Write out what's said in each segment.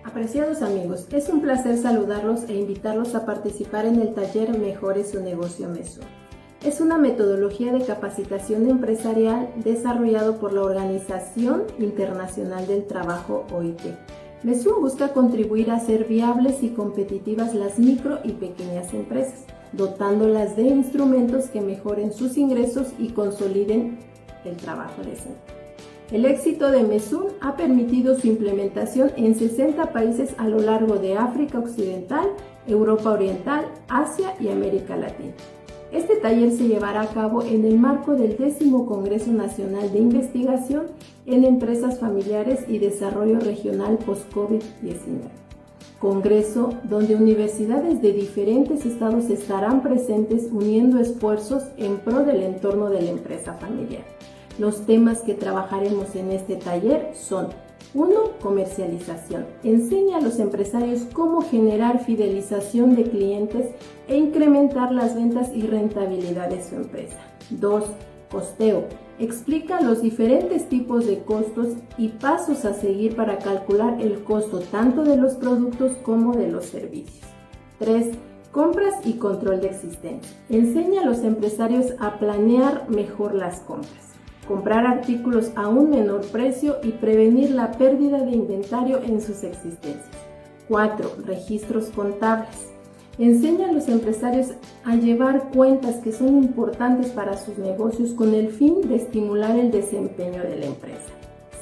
Apreciados amigos, es un placer saludarlos e invitarlos a participar en el taller Mejore su negocio MESUN. Es una metodología de capacitación empresarial desarrollado por la Organización Internacional del Trabajo OIT. MESUN busca contribuir a hacer viables y competitivas las micro y pequeñas empresas, dotándolas de instrumentos que mejoren sus ingresos y consoliden el trabajo decente. El éxito de MESUN ha permitido su implementación en 60 países a lo largo de África Occidental, Europa Oriental, Asia y América Latina. Este taller se llevará a cabo en el marco del 10º Congreso Nacional de Investigación en Empresas Familiares y Desarrollo Regional Post-COVID-19. Congreso donde universidades de diferentes estados estarán presentes uniendo esfuerzos en pro del entorno de la empresa familiar. Los temas que trabajaremos en este taller son: 1. Comercialización. Enseña a los empresarios cómo generar fidelización de clientes e incrementar las ventas y rentabilidad de su empresa. 2. Costeo. Explica los diferentes tipos de costos y pasos a seguir para calcular el costo tanto de los productos como de los servicios. 3. Compras y control de existencia. Enseña a los empresarios a planear mejor las compras, comprar artículos a un menor precio y prevenir la pérdida de inventario en sus existencias. 4. Registros contables. Enseña a los empresarios a llevar cuentas que son importantes para sus negocios con el fin de estimular el desempeño de la empresa.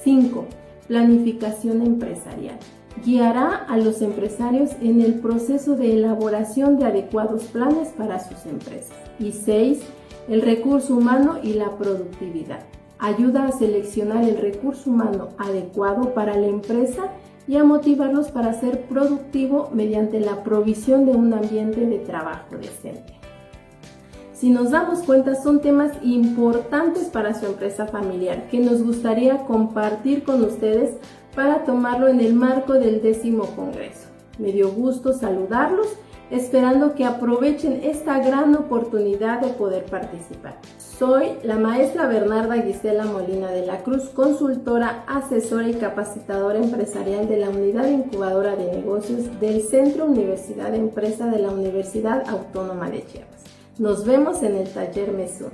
5. Planificación empresarial. Guiará a los empresarios en el proceso de elaboración de adecuados planes para sus empresas. Y 6. El recurso humano y la productividad. Ayuda a seleccionar el recurso humano adecuado para la empresa y a motivarlos para ser productivo mediante la provisión de un ambiente de trabajo decente. Si nos damos cuenta, son temas importantes para su empresa familiar que nos gustaría compartir con ustedes para tomarlo en el marco del 10º Congreso. Me dio gusto saludarlos, esperando que aprovechen esta gran oportunidad de poder participar. Soy la maestra Bernarda Gisela Molina de la Cruz, consultora, asesora y capacitadora empresarial de la Unidad Incubadora de Negocios del Centro Universidad Empresa de la Universidad Autónoma de Chiapas. Nos vemos en el taller MESUN.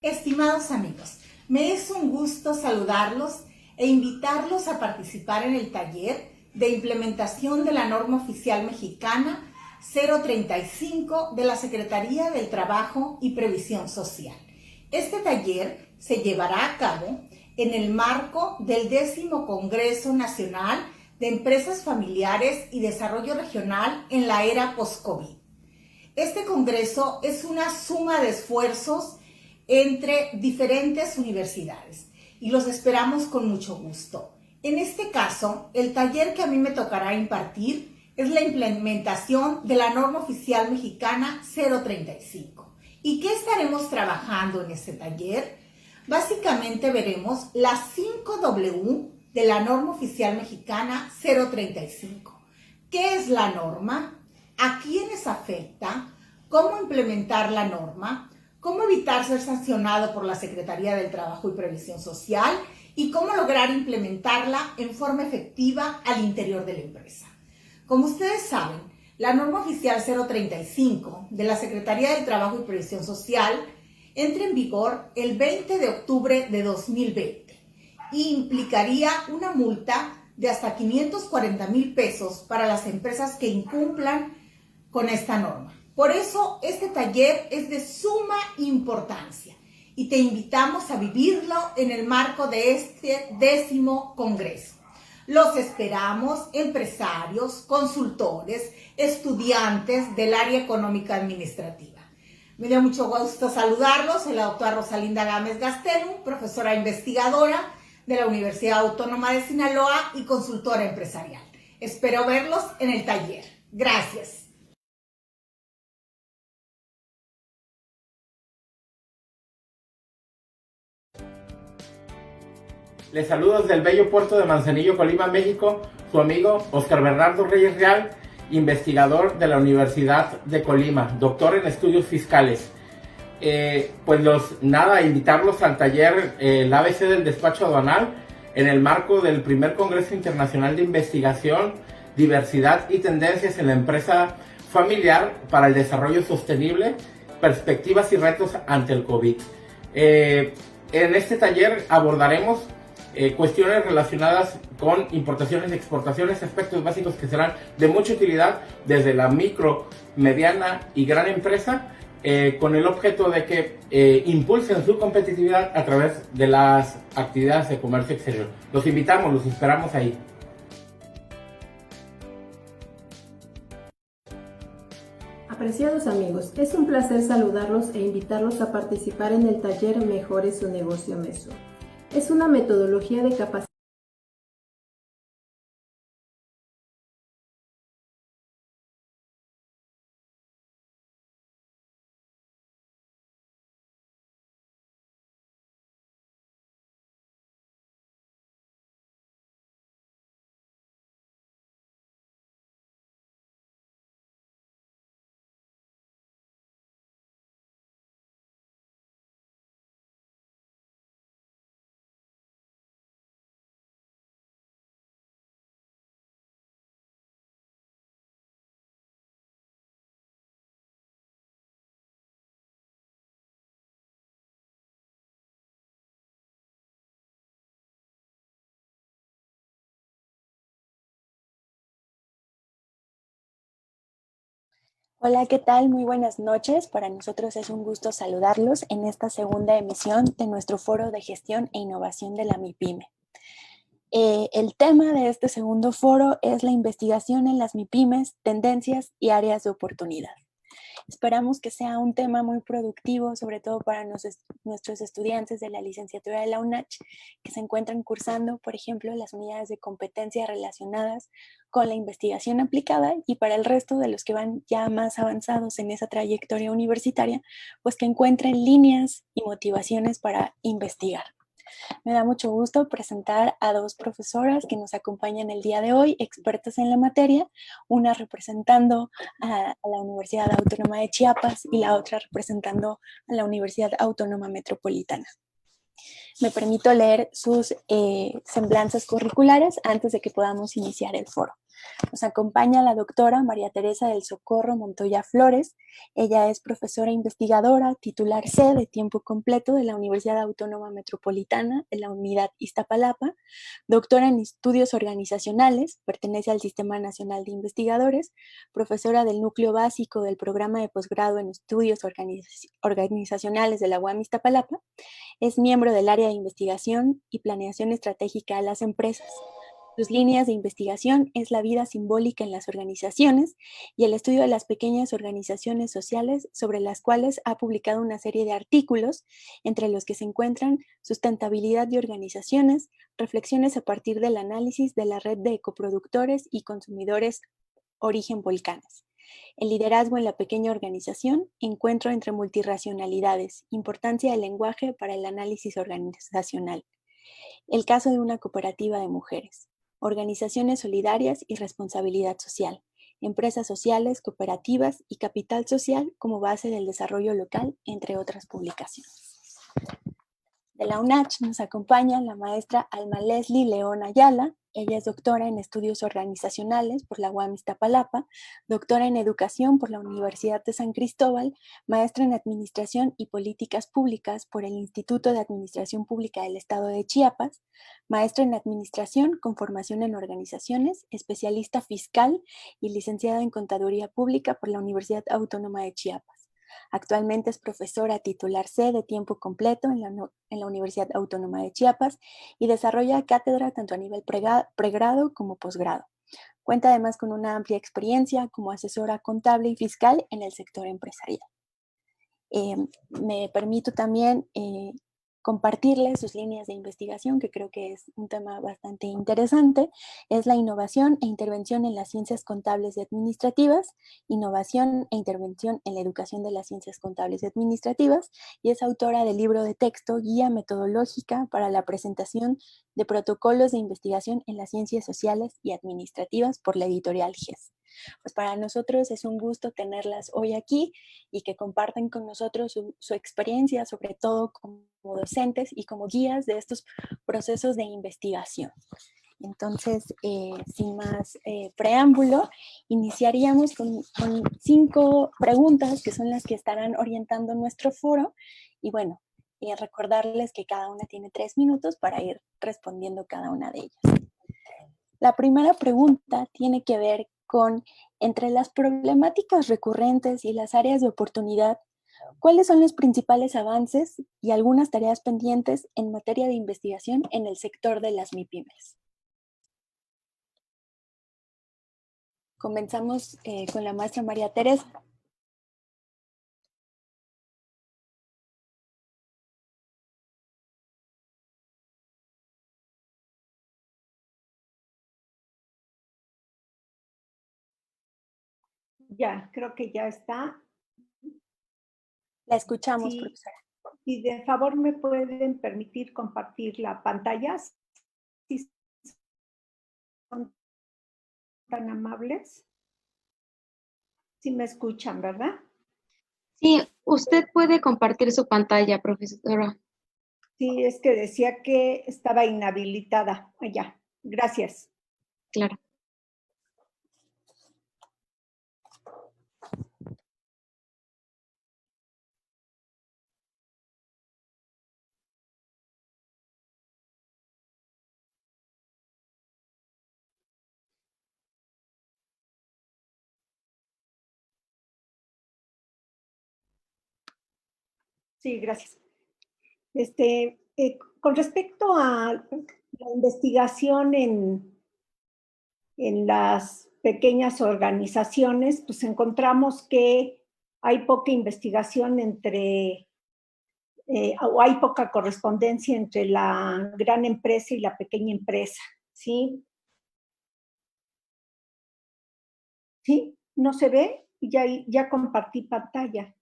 Estimados amigos, me es un gusto saludarlos e invitarlos a participar en el taller de implementación de la norma oficial mexicana 035 de la Secretaría del Trabajo y Previsión Social. Este taller se llevará a cabo en el marco del 10º Congreso Nacional de Empresas Familiares y Desarrollo Regional en la era post-COVID. Este congreso es una suma de esfuerzos entre diferentes universidades y los esperamos con mucho gusto. En este caso, el taller que a mí me tocará impartir es la implementación de la norma oficial mexicana 035. ¿Y qué estaremos trabajando en este taller? Básicamente veremos las 5 W de la norma oficial mexicana 035. ¿Qué es la norma? ¿A quiénes afecta? ¿Cómo implementar la norma? ¿Cómo evitar ser sancionado por la Secretaría del Trabajo y Previsión Social? Y cómo lograr implementarla en forma efectiva al interior de la empresa. Como ustedes saben, la norma oficial 035 de la Secretaría del Trabajo y Previsión Social entra en vigor el 20 de octubre de 2020 y implicaría una multa de hasta 540,000 pesos para las empresas que incumplan con esta norma. Por eso, este taller es de suma importancia y te invitamos a vivirlo en el marco de este 10º Congreso. Los esperamos empresarios, consultores, estudiantes del área económica administrativa. Me dio mucho gusto saludarlos. Soy la doctora Rosalinda Gámez Gastelum, profesora investigadora de la Universidad Autónoma de Sinaloa y consultora empresarial. Espero verlos en el taller. Gracias. Les saludo desde el bello puerto de Manzanillo, Colima, México, su amigo Oscar Bernardo Reyes Real, investigador de la Universidad de Colima, doctor en estudios fiscales. Invitarlos al taller el ABC del despacho aduanal en el marco del primer Congreso Internacional de Investigación, Diversidad y Tendencias en la Empresa Familiar para el Desarrollo Sostenible, Perspectivas y Retos ante el COVID. En este taller abordaremos cuestiones relacionadas con importaciones y exportaciones, aspectos básicos que serán de mucha utilidad desde la micro, mediana y gran empresa, con el objeto de que impulsen su competitividad a través de las actividades de comercio exterior. Los invitamos, los esperamos ahí. Apreciados amigos, es un placer saludarlos e invitarlos a participar en el taller Mejore su negocio Meso. Es una metodología de capacitación Hola, ¿qué tal? Muy buenas noches. Para nosotros es un gusto saludarlos en esta segunda emisión de nuestro Foro de Gestión e Innovación de la MIPYME. El tema de este segundo foro es la investigación en las MIPYMES, tendencias y áreas de oportunidad. Esperamos que sea un tema muy productivo, sobre todo para nuestros estudiantes de la licenciatura de la UNACH, que se encuentran cursando, por ejemplo, las unidades de competencia relacionadas con la investigación aplicada, y para el resto de los que van ya más avanzados en esa trayectoria universitaria, pues que encuentren líneas y motivaciones para investigar. Me da mucho gusto presentar a dos profesoras que nos acompañan el día de hoy, expertas en la materia, una representando a la Universidad Autónoma de Chiapas y la otra representando a la Universidad Autónoma Metropolitana. Me permito leer sus semblanzas curriculares antes de que podamos iniciar el foro. Nos acompaña la doctora María Teresa del Socorro Montoya Flores. Ella es profesora investigadora, titular C de tiempo completo de la Universidad Autónoma Metropolitana de la Unidad Iztapalapa, doctora en estudios organizacionales, pertenece al Sistema Nacional de Investigadores, profesora del núcleo básico del programa de posgrado en estudios organizacionales de la UAM Iztapalapa, es miembro del área de investigación y planeación estratégica de las empresas. Sus líneas de investigación es la vida simbólica en las organizaciones y el estudio de las pequeñas organizaciones sociales, sobre las cuales ha publicado una serie de artículos, entre los que se encuentran sustentabilidad de organizaciones, reflexiones a partir del análisis de la red de ecoproductores y consumidores Origen Volcanes, el liderazgo en la pequeña organización, encuentro entre multirracionalidades, importancia del lenguaje para el análisis organizacional, el caso de una cooperativa de mujeres, organizaciones solidarias y responsabilidad social, empresas sociales, cooperativas y capital social como base del desarrollo local, entre otras publicaciones. De la UNACH nos acompaña la maestra Alma Leslie León Ayala. Ella es doctora en estudios organizacionales por la UAM Iztapalapa, doctora en educación por la Universidad de San Cristóbal, maestra en administración y políticas públicas por el Instituto de Administración Pública del Estado de Chiapas, maestra en administración con formación en organizaciones, especialista fiscal y licenciada en contaduría pública por la Universidad Autónoma de Chiapas. Actualmente es profesora titular C de tiempo completo en la Universidad Autónoma de Chiapas y desarrolla cátedra tanto a nivel pregrado como posgrado. Cuenta además con una amplia experiencia como asesora contable y fiscal en el sector empresarial. Me permito también compartirles sus líneas de investigación, que creo que es un tema bastante interesante. Es la innovación e intervención en las ciencias contables y administrativas, innovación e intervención en la educación de las ciencias contables y administrativas, y es autora del libro de texto Guía Metodológica para la presentación de protocolos de investigación en las ciencias sociales y administrativas por la editorial GES. Pues para nosotros es un gusto tenerlas hoy aquí y que compartan con nosotros su experiencia, sobre todo como docentes y como guías de estos procesos de investigación. Entonces, sin más preámbulo, iniciaríamos con 5 preguntas que son las que estarán orientando nuestro foro. Y bueno, recordarles que cada una tiene 3 minutos para ir respondiendo cada una de ellas. La primera pregunta tiene que ver con, entre las problemáticas recurrentes y las áreas de oportunidad, ¿cuáles son los principales avances y algunas tareas pendientes en materia de investigación en el sector de las MIPYMES? Comenzamos con la maestra María Teresa. Ya, creo que ya está. La escuchamos, Sí, profesora. y de favor me pueden permitir compartir la pantalla, si son tan amables. Si me escuchan, ¿verdad? Sí, usted puede compartir su pantalla, profesora. Sí, es que decía que estaba inhabilitada. Ya, gracias. Claro. Sí, gracias. Con respecto a la investigación en las pequeñas organizaciones, pues encontramos que hay poca investigación o hay poca correspondencia entre la gran empresa y la pequeña empresa, ¿sí? ¿Sí? ¿No se ve? Ya compartí pantalla.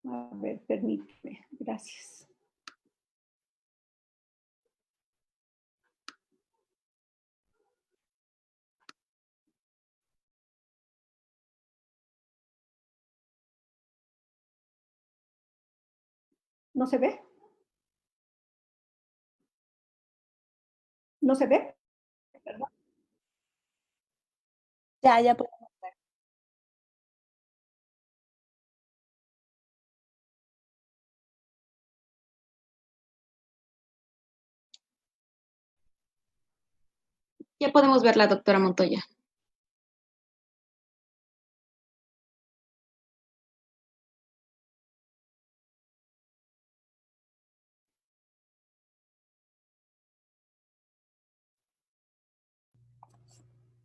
A ver, permíteme, gracias. ¿No se ve? ¿No se ve? ¿Perdón? Ya podemos ver. Ya podemos ver la doctora Montoya.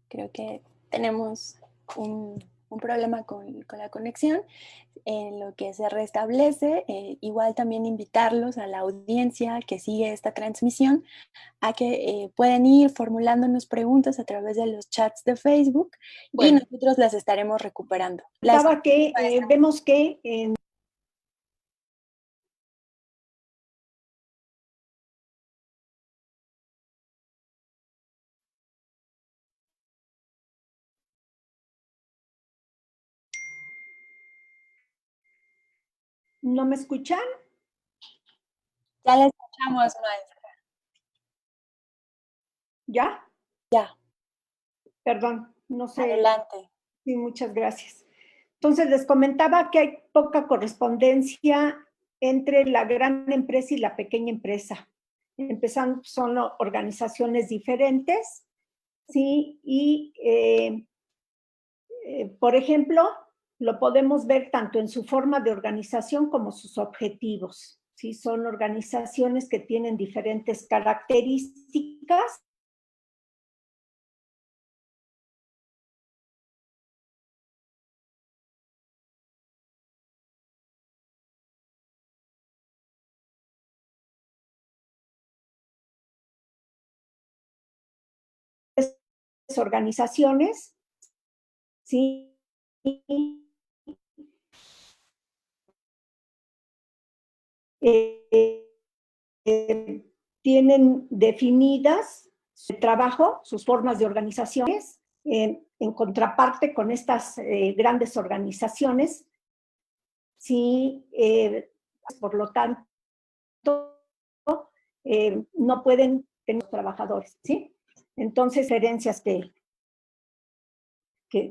Creo que tenemos un problema con la conexión. En lo que se restablece, igual también invitarlos a la audiencia que sigue esta transmisión a que pueden ir formulándonos preguntas a través de los chats de Facebook y Bueno, nosotros las estaremos recuperando. comentaba que vemos que ¿no me escuchan? Ya la escuchamos, maestra. ¿Ya? Ya, Perdón, no sé. adelante. Sí, muchas gracias. Entonces, les comentaba que hay poca correspondencia entre la gran empresa y la pequeña empresa. Empezando, son organizaciones diferentes, ¿sí? Y, por ejemplo, lo podemos ver tanto en su forma de organización como sus objetivos, ¿sí? Son organizaciones que tienen diferentes características. Organizaciones, ¿sí? tienen definidas su trabajo, sus formas de organizaciones, en contraparte con estas grandes organizaciones. Sí, por lo tanto, no pueden tener trabajadores, ¿sí? Entonces, diferencias que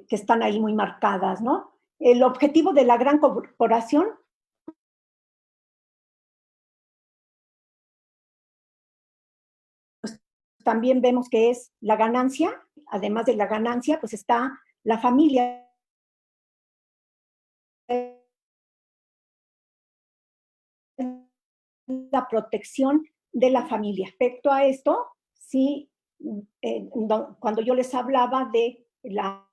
están ahí muy marcadas, ¿no? El objetivo de la gran corporación pues, también vemos que es la ganancia. Además de la ganancia, pues está la familia, la protección de la familia. Respecto a esto, sí, cuando yo les hablaba de la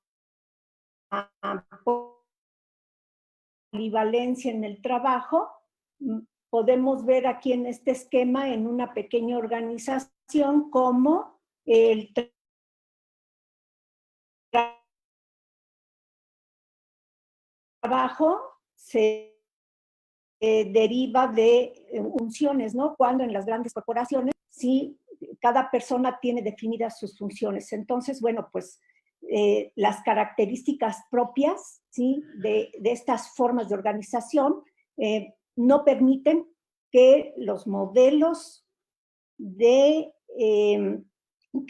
polivalencia en el trabajo, podemos ver aquí en este esquema, en una pequeña organización, cómo el trabajo se deriva de funciones, ¿no? Cuando en las grandes corporaciones, sí, cada persona tiene definidas sus funciones. Entonces, bueno, pues las características propias, ¿sí? de estas formas de organización no permiten que los modelos que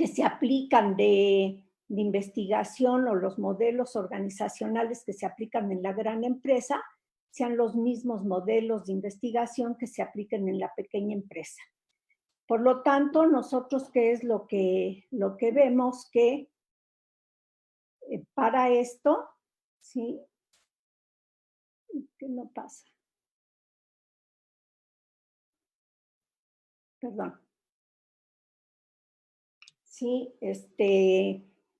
se aplican de investigación o los modelos organizacionales que se aplican en la gran empresa sean los mismos modelos de investigación que se apliquen en la pequeña empresa. Por lo tanto, nosotros, ¿qué es lo que vemos? Que para esto, ¿sí? ¿Qué no pasa? Perdón. Sí,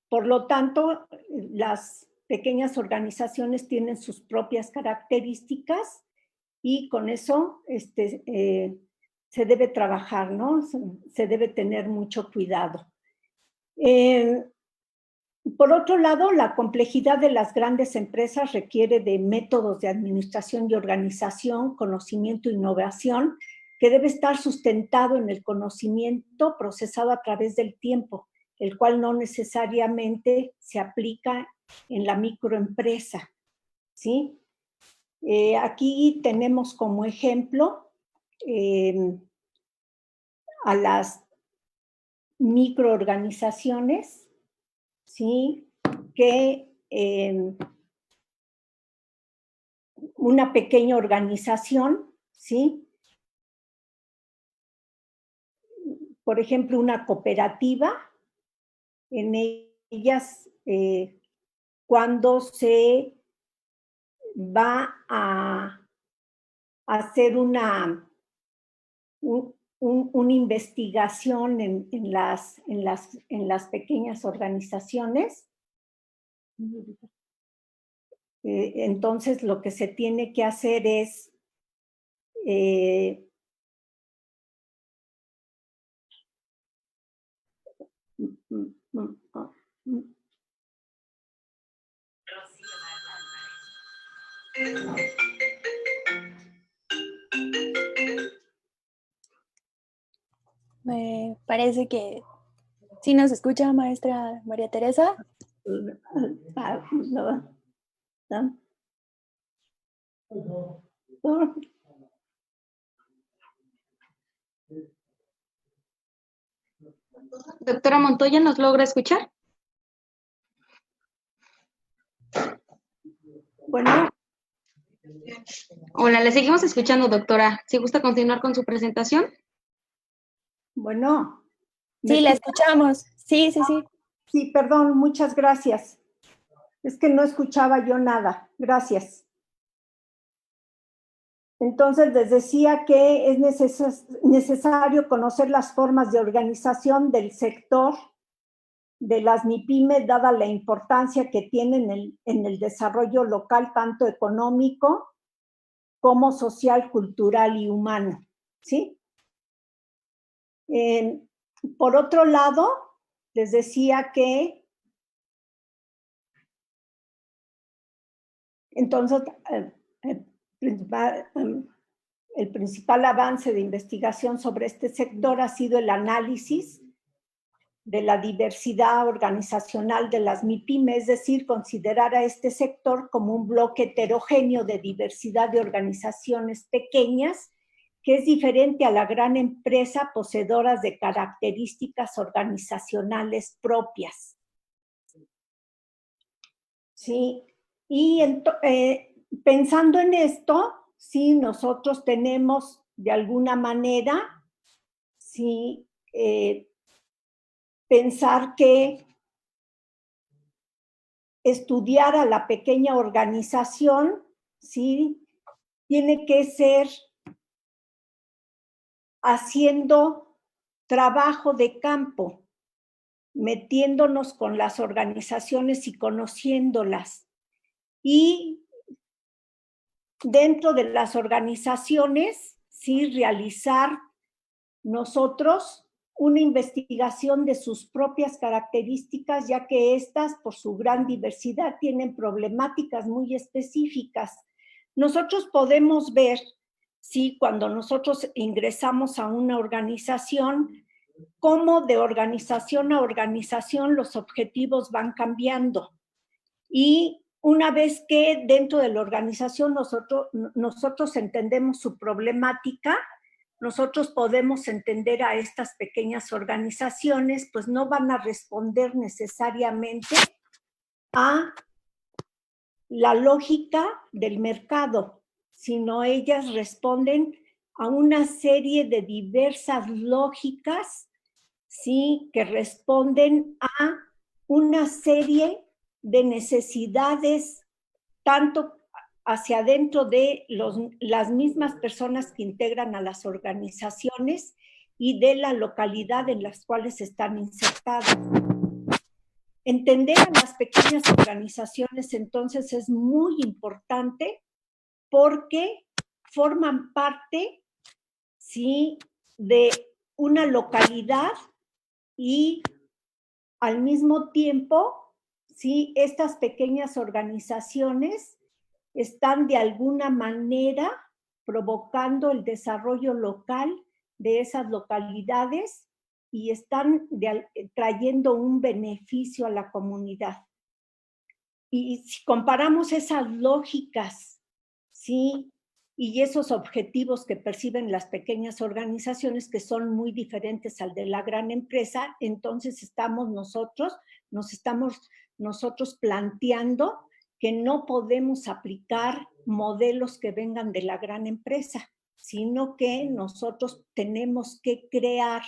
por lo tanto, las pequeñas organizaciones tienen sus propias características y con eso se debe trabajar, ¿no? Se debe tener mucho cuidado. Por otro lado, la complejidad de las grandes empresas requiere de métodos de administración y organización, conocimiento e innovación, que debe estar sustentado en el conocimiento procesado a través del tiempo, el cual no necesariamente se aplica en la microempresa, ¿sí? Aquí tenemos como ejemplo a las microorganizaciones, ¿sí? Que una pequeña organización, ¿sí? Por ejemplo, una cooperativa, en ellas, cuando se va a hacer una investigación en las pequeñas organizaciones, entonces lo que se tiene que hacer es Me parece que sí nos escucha, maestra María Teresa. Doctora Montoya, ¿nos logra escuchar? Bueno. Hola, le seguimos escuchando, doctora. ¿Si gusta continuar con su presentación? Bueno. Sí, la escuchamos. Sí, sí, sí. Sí, perdón, muchas gracias. Es que no escuchaba yo nada. Gracias. Entonces, les decía que es necesario conocer las formas de organización del sector de las MIPYME, dada la importancia que tienen en el desarrollo local, tanto económico como social, cultural y humano, ¿sí? Por otro lado, les decía que entonces el principal avance de investigación sobre este sector ha sido el análisis de la diversidad organizacional de las MIPYME, es decir, considerar a este sector como un bloque heterogéneo de diversidad de organizaciones pequeñas, que es diferente a la gran empresa poseedoras de características organizacionales propias. Sí, y pensando en esto, sí, nosotros tenemos de alguna manera, sí, pensar que estudiar a la pequeña organización, sí, tiene que ser haciendo trabajo de campo, metiéndonos con las organizaciones y conociéndolas. Y dentro de las organizaciones, sí, realizar nosotros una investigación de sus propias características, ya que estas, por su gran diversidad, tienen problemáticas muy específicas. Nosotros podemos ver, sí, cuando nosotros ingresamos a una organización, cómo de organización a organización los objetivos van cambiando. Y una vez que dentro de la organización nosotros entendemos su problemática, nosotros podemos entender a estas pequeñas organizaciones, pues no van a responder necesariamente a la lógica del mercado, sino ellas responden a una serie de diversas lógicas, ¿sí?, que responden a una serie de necesidades, tanto hacia adentro de las mismas personas que integran a las organizaciones y de la localidad en las cuales están insertadas. Entender a las pequeñas organizaciones entonces es muy importante porque forman parte, sí, de una localidad y al mismo tiempo, sí, estas pequeñas organizaciones están de alguna manera provocando el desarrollo local de esas localidades y están trayendo un beneficio a la comunidad. Y si comparamos esas lógicas, ¿sí?, y esos objetivos que perciben las pequeñas organizaciones, que son muy diferentes al de la gran empresa, entonces nos estamos nosotros planteando que no podemos aplicar modelos que vengan de la gran empresa, sino que nosotros tenemos que crear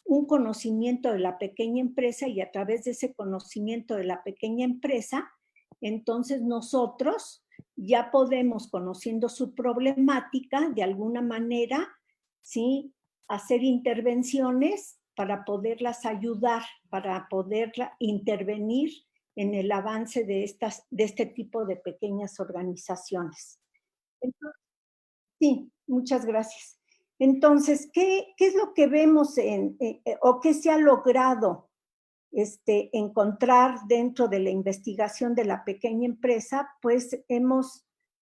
un conocimiento de la pequeña empresa y a través de ese conocimiento de la pequeña empresa, entonces nosotros ya podemos, conociendo su problemática, de alguna manera, ¿sí?, hacer intervenciones para poderlas ayudar, para poderla intervenir en el avance de este tipo de pequeñas organizaciones. Entonces, sí, muchas gracias. Entonces, ¿qué es lo que vemos o qué se ha logrado encontrar dentro de la investigación de la pequeña empresa? Pues hemos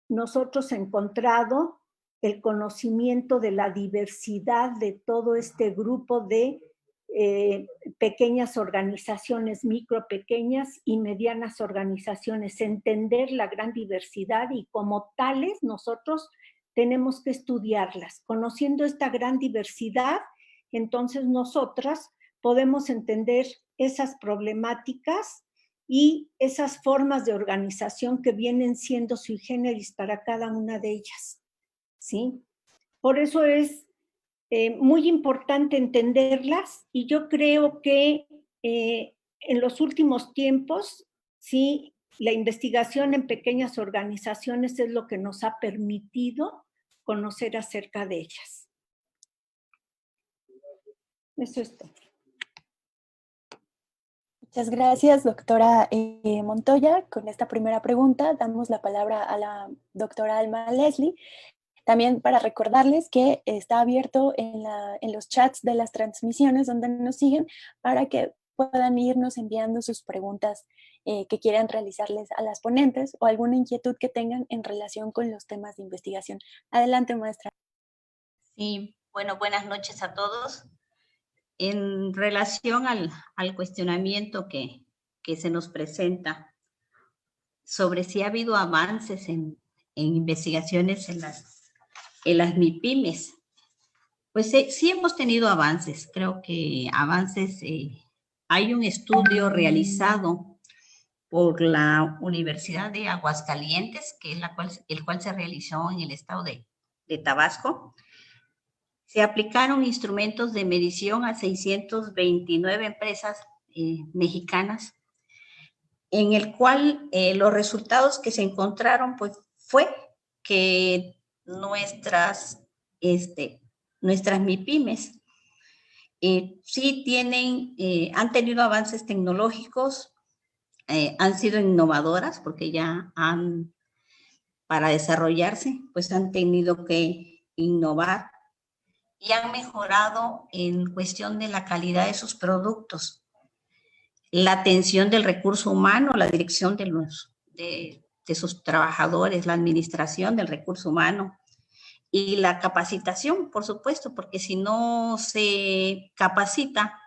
nosotros encontrado el conocimiento de la diversidad de todo este grupo de pequeñas organizaciones, micro, pequeñas y medianas organizaciones, entender la gran diversidad y como tales nosotros tenemos que estudiarlas. Conociendo esta gran diversidad, entonces nosotras podemos entender esas problemáticas y esas formas de organización que vienen siendo sui generis para cada una de ellas, ¿sí? Por eso es muy importante entenderlas y yo creo que en los últimos tiempos, sí, la investigación en pequeñas organizaciones es lo que nos ha permitido conocer acerca de ellas. Eso es todo. Muchas gracias, doctora Montoya. Con esta primera pregunta damos la palabra a la doctora Alma Leslie. También para recordarles que está abierto en los chats de las transmisiones donde nos siguen para que puedan irnos enviando sus preguntas que quieran realizarles a las ponentes o alguna inquietud que tengan en relación con los temas de investigación. Adelante, maestra. Sí, bueno, buenas noches a todos. En relación al cuestionamiento que se nos presenta sobre si ha habido avances en investigaciones en las MIPIMES, pues sí hemos tenido avances. Creo que avances, hay un estudio realizado por la Universidad de Aguascalientes, que es el cual se realizó en el estado de Tabasco. Se aplicaron instrumentos de medición a 629 empresas mexicanas, en el cual los resultados que se encontraron pues, fue que nuestras MIPIMES sí han tenido avances tecnológicos, han sido innovadoras porque ya para desarrollarse, pues han tenido que innovar y han mejorado en cuestión de la calidad de sus productos, la atención del recurso humano, la dirección de sus trabajadores, la administración del recurso humano y la capacitación, por supuesto, porque si no se capacita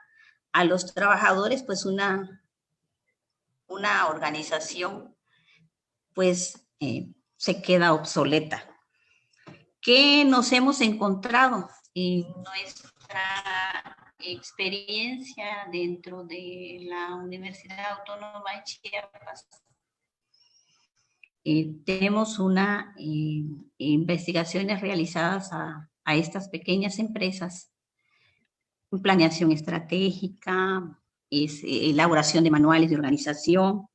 a los trabajadores, pues una organización pues se queda obsoleta. ¿Qué nos hemos encontrado en nuestra experiencia dentro de la Universidad Autónoma de Chiapas? Tenemos investigaciones realizadas a estas pequeñas empresas, planeación estratégica, elaboración de manuales de organización,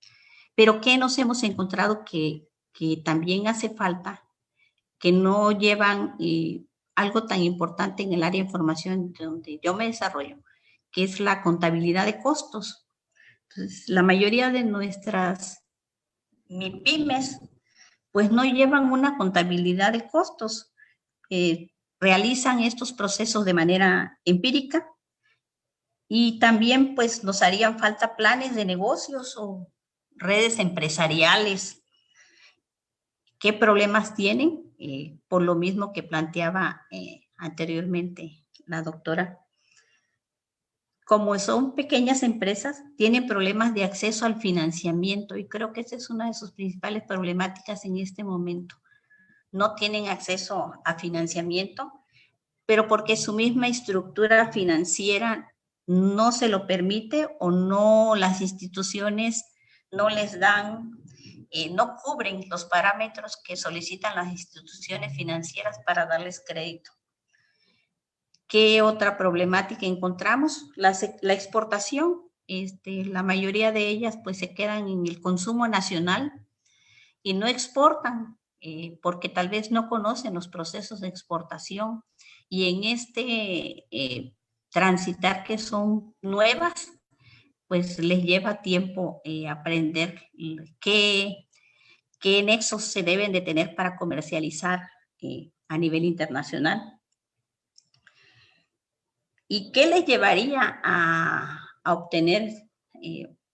pero ¿qué nos hemos encontrado que también hace falta? Que no llevan algo tan importante en el área de información donde yo me desarrollo, que es la contabilidad de costos. Entonces, la mayoría de nuestras MIPIMES, pues no llevan una contabilidad de costos. Realizan estos procesos de manera empírica y también pues nos harían falta planes de negocios o redes empresariales. ¿Qué problemas tienen? Por lo mismo que planteaba anteriormente la doctora. Como son pequeñas empresas, tienen problemas de acceso al financiamiento y creo que esa es una de sus principales problemáticas en este momento. No tienen acceso a financiamiento, pero porque su misma estructura financiera no se lo permite o no, las instituciones no les dan, no cubren los parámetros que solicitan las instituciones financieras para darles crédito. ¿Qué otra problemática encontramos? La exportación. La mayoría de ellas pues se quedan en el consumo nacional y no exportan porque tal vez no conocen los procesos de exportación y en transitar que son nuevas, pues les lleva tiempo aprender qué nexos se deben de tener para comercializar a nivel internacional. ¿Y qué les llevaría a obtener,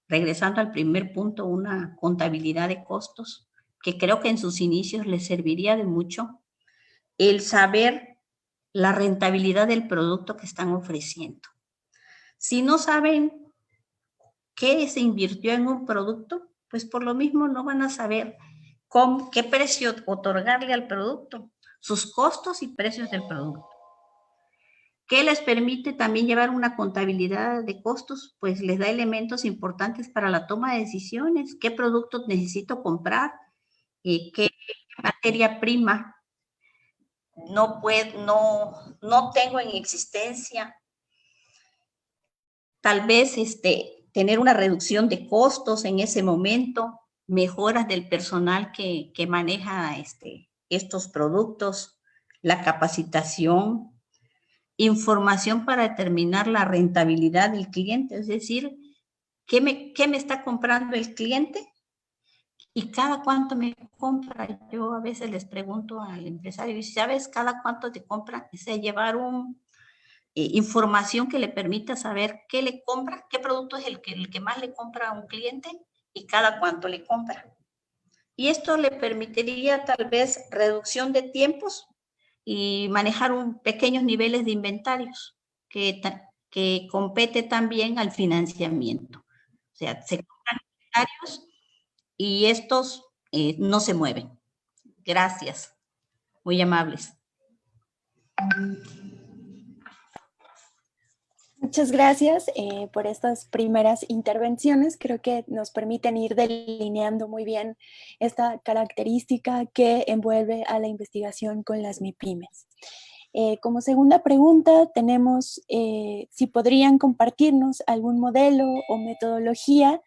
regresando al primer punto, una contabilidad de costos? Que creo que en sus inicios les serviría de mucho el saber la rentabilidad del producto que están ofreciendo. Si no saben qué se invirtió en un producto, pues por lo mismo no van a saber qué precio otorgarle al producto, sus costos y precios del producto. ¿Qué les permite también llevar una contabilidad de costos? Pues les da elementos importantes para la toma de decisiones. ¿Qué productos necesito comprar? ¿Qué materia prima no tengo en existencia? Tal vez tener una reducción de costos en ese momento, mejoras del personal que maneja estos productos, la capacitación, información para determinar la rentabilidad del cliente, es decir, ¿qué me está comprando el cliente? ¿Y cada cuánto me compra? Yo a veces les pregunto al empresario, ¿sabes cada cuánto te compra? Es llevar información que le permita saber qué le compra, qué producto es el que más le compra a un cliente y cada cuánto le compra. Y esto le permitiría tal vez reducción de tiempos y manejar pequeños niveles de inventarios que compete también al financiamiento. O sea, se compran inventarios y estos no se mueven. Gracias. Muy amables. Muchas gracias por estas primeras intervenciones. Creo que nos permiten ir delineando muy bien esta característica que envuelve a la investigación con las MIPYMES. Como segunda pregunta tenemos si podrían compartirnos algún modelo o metodología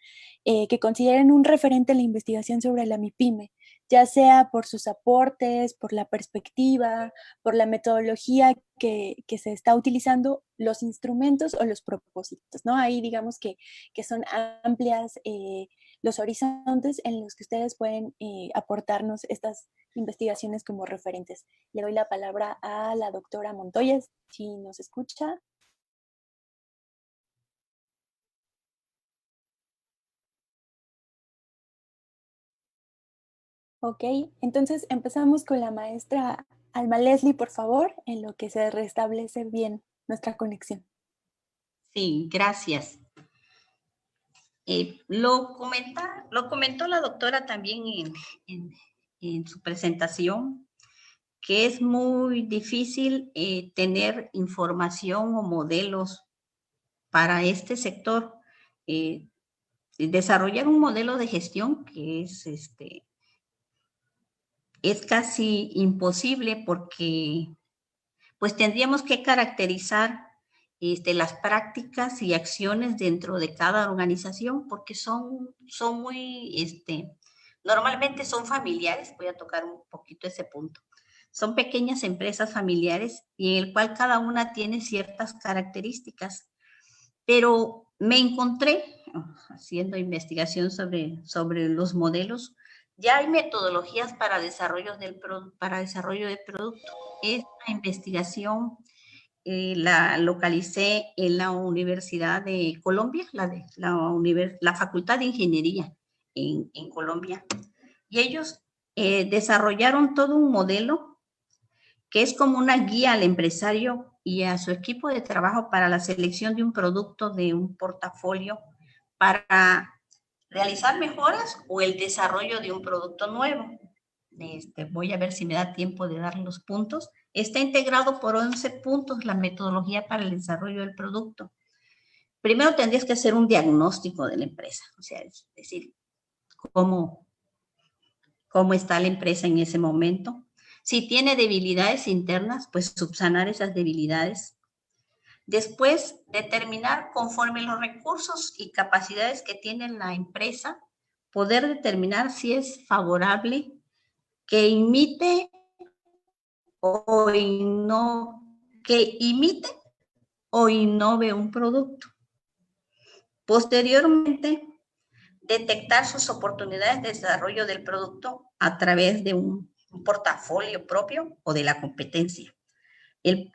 que consideren un referente en la investigación sobre la MIPYME, ya sea por sus aportes, por la perspectiva, por la metodología que se está utilizando, los instrumentos o los propósitos, ¿no? Ahí digamos que son amplias los horizontes en los que ustedes pueden aportarnos estas investigaciones como referentes. Le doy la palabra a la doctora Montoya, si nos escucha. Ok, entonces empezamos con la maestra Alma Leslie, por favor, en lo que se restablece bien nuestra conexión. Sí, gracias. Lo comentó la doctora también en su presentación, que es muy difícil tener información o modelos para este sector. Desarrollar un modelo de gestión que es casi imposible porque pues tendríamos que caracterizar las prácticas y acciones dentro de cada organización porque son muy, normalmente son familiares, voy a tocar un poquito ese punto. Son pequeñas empresas familiares y en el cual cada una tiene ciertas características. Pero me encontré, haciendo investigación sobre los modelos, ya hay metodologías para desarrollo de producto. Esta investigación la localicé en la Universidad de Colombia, la Facultad de Ingeniería en Colombia. Y ellos desarrollaron todo un modelo que es como una guía al empresario y a su equipo de trabajo para la selección de un producto, de un portafolio, para realizar mejoras o el desarrollo de un producto nuevo. Voy a ver si me da tiempo de dar los puntos. Está integrado por 11 puntos la metodología para el desarrollo del producto. Primero tendrías que hacer un diagnóstico de la empresa, o sea, es decir, cómo está la empresa en ese momento. Si tiene debilidades internas, pues subsanar esas debilidades. Después, determinar conforme los recursos y capacidades que tiene la empresa, poder determinar si es favorable que imite o innove un producto. Posteriormente, detectar sus oportunidades de desarrollo del producto a través de un portafolio propio o de la competencia. El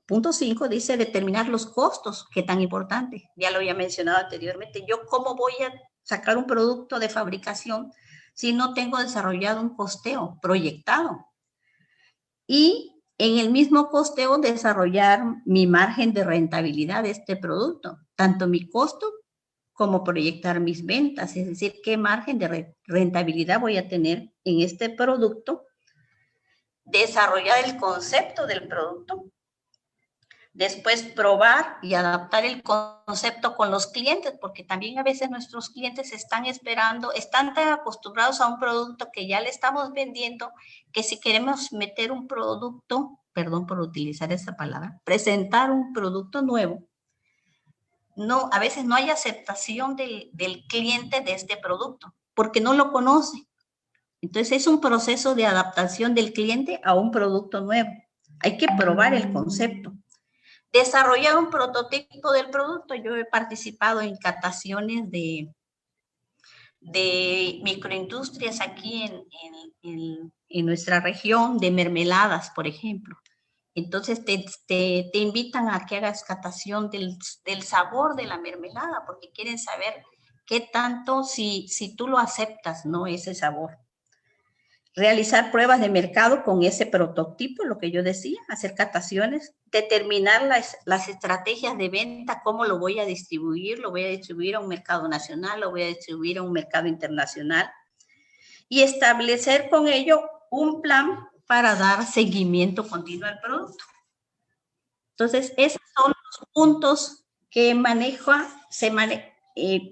punto 5 dice determinar los costos, que tan importante, ya lo había mencionado anteriormente. Yo, ¿cómo voy a sacar un producto de fabricación si no tengo desarrollado un costeo proyectado? Y en el mismo costeo desarrollar mi margen de rentabilidad de este producto, tanto mi costo como proyectar mis ventas, es decir, qué margen de rentabilidad voy a tener en este producto, desarrollar el concepto del producto, después probar y adaptar el concepto con los clientes, porque también a veces nuestros clientes están esperando, están tan acostumbrados a un producto que ya le estamos vendiendo, que si queremos meter un producto, perdón por utilizar esa palabra, presentar un producto nuevo, no, a veces no hay aceptación del cliente de este producto, porque no lo conoce. Entonces es un proceso de adaptación del cliente a un producto nuevo. Hay que probar el concepto. Desarrollar un prototipo del producto. Yo he participado en cataciones de microindustrias aquí en nuestra región, de mermeladas, por ejemplo. Entonces te invitan a que hagas catación del sabor de la mermelada, porque quieren saber qué tanto, si tú lo aceptas, ¿no? Ese sabor. realizar pruebas de mercado con ese prototipo, lo que yo decía, hacer cataciones, determinar las estrategias de venta, cómo lo voy a distribuir a un mercado nacional, lo voy a distribuir a un mercado internacional, y establecer con ello un plan para dar seguimiento continuo al producto. Entonces, esos son los puntos que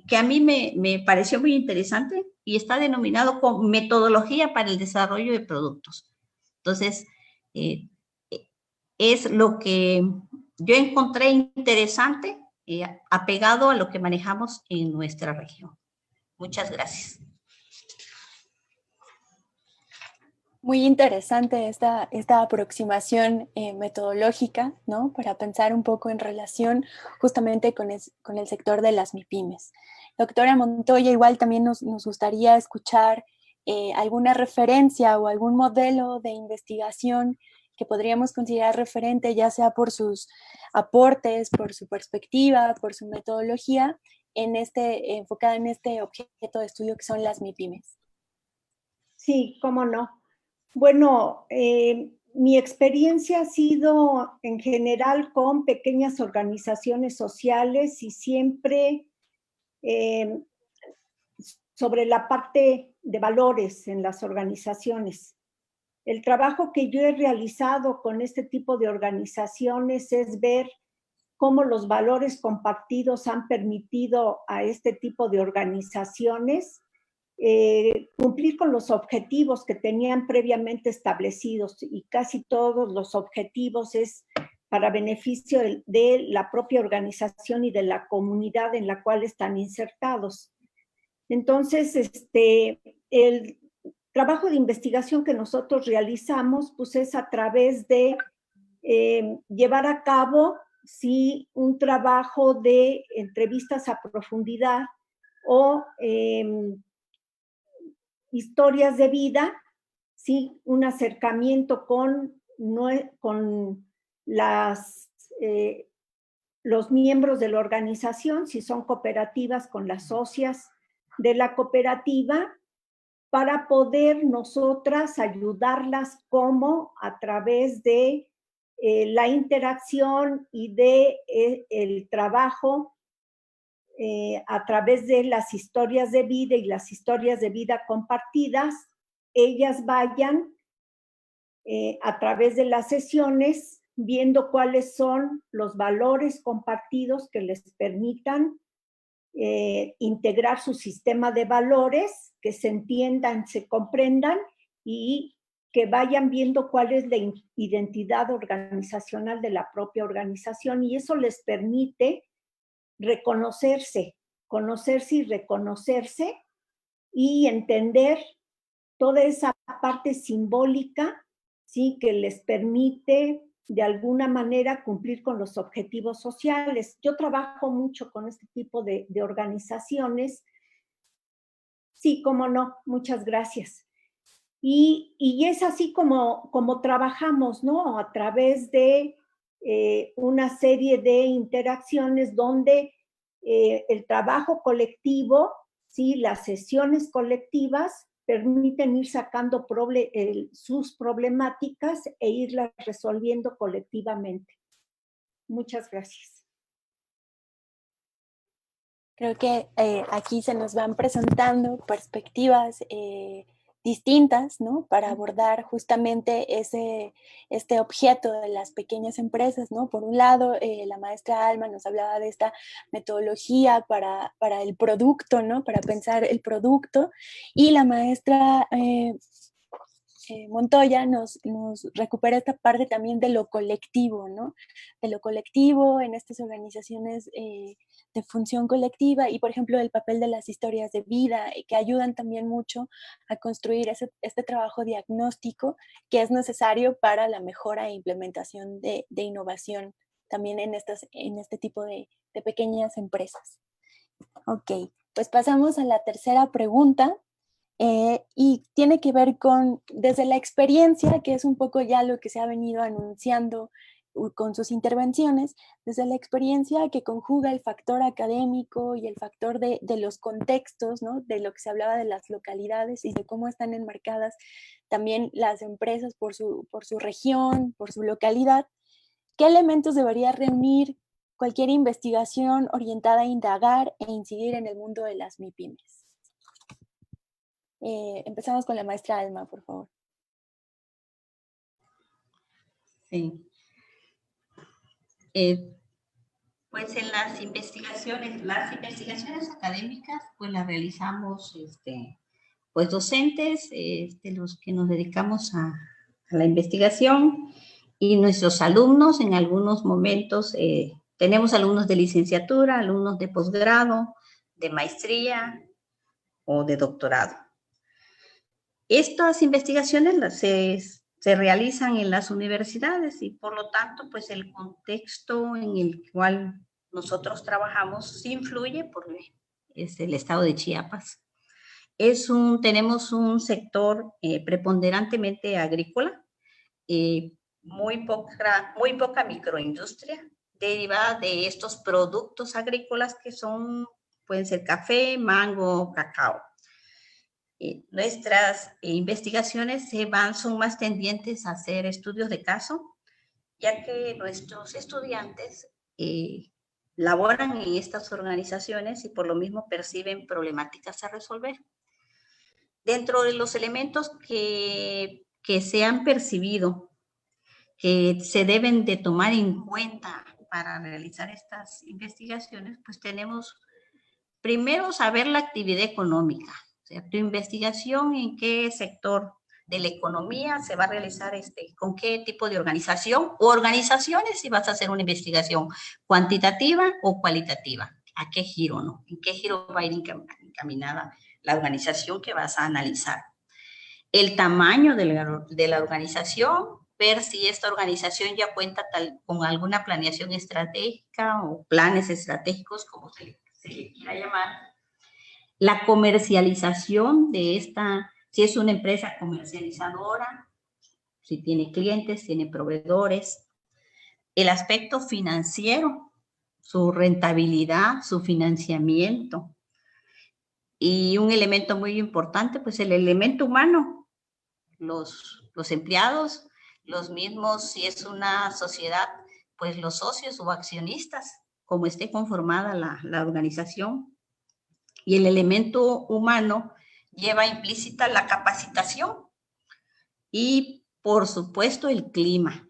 que a mí me pareció muy interesante y está denominado como metodología para el desarrollo de productos. Entonces, es lo que yo encontré interesante, apegado a lo que manejamos en nuestra región. Muchas gracias. Muy interesante esta aproximación metodológica, ¿no? Para pensar un poco en relación justamente con el sector de las MIPYMES. Doctora Montoya, igual también nos gustaría escuchar alguna referencia o algún modelo de investigación que podríamos considerar referente, ya sea por sus aportes, por su perspectiva, por su metodología, enfocada en este objeto de estudio que son las MIPYMES. Sí, cómo no. Bueno, mi experiencia ha sido en general con pequeñas organizaciones sociales y siempre sobre la parte de valores en las organizaciones. El trabajo que yo he realizado con este tipo de organizaciones es ver cómo los valores compartidos han permitido a este tipo de organizaciones cumplir con los objetivos que tenían previamente establecidos, y casi todos los objetivos es para beneficio de la propia organización y de la comunidad en la cual están insertados. Entonces, el trabajo de investigación que nosotros realizamos pues es a través de llevar a cabo un trabajo de entrevistas a profundidad o historias de vida, ¿sí? Un acercamiento con los miembros de la organización, si son cooperativas, con las socias de la cooperativa, para poder nosotras ayudarlas como a través de la interacción y de el trabajo a través de las historias de vida y las historias de vida compartidas, ellas vayan a través de las sesiones viendo cuáles son los valores compartidos que les permitan integrar su sistema de valores, que se entiendan, se comprendan y que vayan viendo cuál es la identidad organizacional de la propia organización, y eso les permite reconocerse, conocerse y reconocerse y entender toda esa parte simbólica, ¿sí? Que les permite de alguna manera cumplir con los objetivos sociales. Yo trabajo mucho con este tipo de organizaciones. Sí, cómo no, muchas gracias. Y es así como trabajamos, ¿no? A través de una serie de interacciones donde el trabajo colectivo, ¿sí? Las sesiones colectivas permiten ir sacando sus problemáticas e irlas resolviendo colectivamente. Muchas gracias. Creo que aquí se nos van presentando perspectivas distintas, ¿no? Para abordar justamente este objeto de las pequeñas empresas, ¿no? Por un lado, la maestra Alma nos hablaba de esta metodología para el producto, ¿no? Para pensar el producto, y la maestra Montoya nos recupera esta parte también de lo colectivo, ¿no? De lo colectivo en estas organizaciones de función colectiva, y por ejemplo el papel de las historias de vida, que ayudan también mucho a construir este trabajo diagnóstico que es necesario para la mejora e implementación de innovación también en este tipo de pequeñas empresas. Ok, pues pasamos a la tercera pregunta. Y tiene que ver con, desde la experiencia, que es un poco ya lo que se ha venido anunciando con sus intervenciones, desde la experiencia que conjuga el factor académico y el factor de los contextos, ¿no? De lo que se hablaba de las localidades y de cómo están enmarcadas también las empresas por su región, por su localidad. ¿Qué elementos debería reunir cualquier investigación orientada a indagar e incidir en el mundo de las MIPYMES? Empezamos con la maestra Alma, por favor. Sí. Pues en las investigaciones académicas, pues las realizamos pues docentes, los que nos dedicamos a la investigación, y nuestros alumnos en algunos momentos, tenemos alumnos de licenciatura, alumnos de posgrado, de maestría o de doctorado. Estas investigaciones se realizan en las universidades y por lo tanto, pues el contexto en el cual nosotros trabajamos sí influye porque es el estado de Chiapas. Tenemos un sector preponderantemente agrícola, muy poca microindustria derivada de estos productos agrícolas que pueden ser café, mango, cacao. Nuestras investigaciones son más tendientes a hacer estudios de caso, ya que nuestros estudiantes laboran en estas organizaciones y por lo mismo perciben problemáticas a resolver. Dentro de los elementos que se han percibido, que se deben de tomar en cuenta para realizar estas investigaciones, pues tenemos primero saber la actividad económica. O sea, tu investigación en qué sector de la economía se va a realizar, con qué tipo de organización o organizaciones, si vas a hacer una investigación cuantitativa o cualitativa. ¿A qué giro, no? ¿En qué giro va a ir encaminada la organización que vas a analizar? El tamaño de la organización, ver si esta organización ya cuenta con alguna planeación estratégica o planes estratégicos, como se le quiera llamar. La comercialización de si es una empresa comercializadora, si tiene clientes, tiene proveedores. El aspecto financiero, su rentabilidad, su financiamiento. Y un elemento muy importante, pues el elemento humano, los empleados, los mismos, si es una sociedad, pues los socios o accionistas, como esté conformada la organización. Y el elemento humano lleva implícita la capacitación y, por supuesto, el clima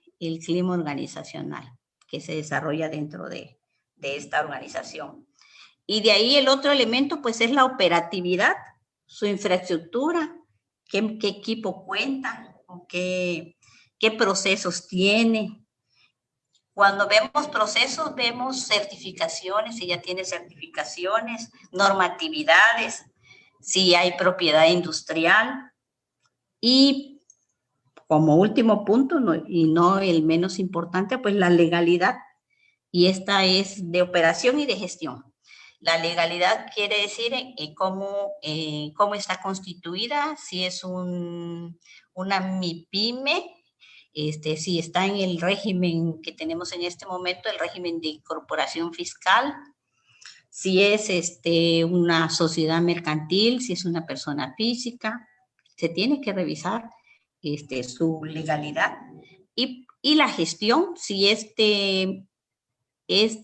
organizacional que se desarrolla dentro de esta organización. Y de ahí el otro elemento, pues, es la operatividad, su infraestructura, qué equipo cuenta, qué procesos tiene. Cuando vemos procesos, vemos certificaciones, si ya tiene certificaciones, normatividades, si hay propiedad industrial. Y como último punto, y no el menos importante, pues la legalidad. Y esta es de operación y de gestión. La legalidad quiere decir cómo está constituida, si es una MIPYME, si está en el régimen que tenemos en este momento, el régimen de incorporación fiscal, si es una sociedad mercantil, si es una persona física, se tiene que revisar su legalidad. Y la gestión, si este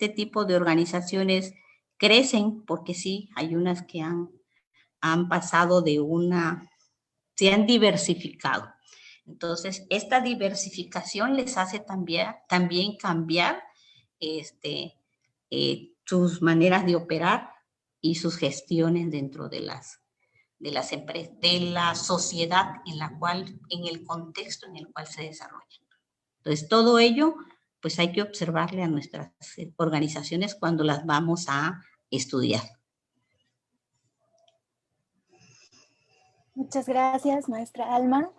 tipo de organizaciones crecen, porque sí, hay unas que han pasado se han diversificado. Entonces, esta diversificación les hace también cambiar sus maneras de operar y sus gestiones dentro de las empresas, de la sociedad en el contexto en el cual se desarrolla. Entonces, todo ello, pues hay que observarle a nuestras organizaciones cuando las vamos a estudiar. Muchas gracias, maestra Alma.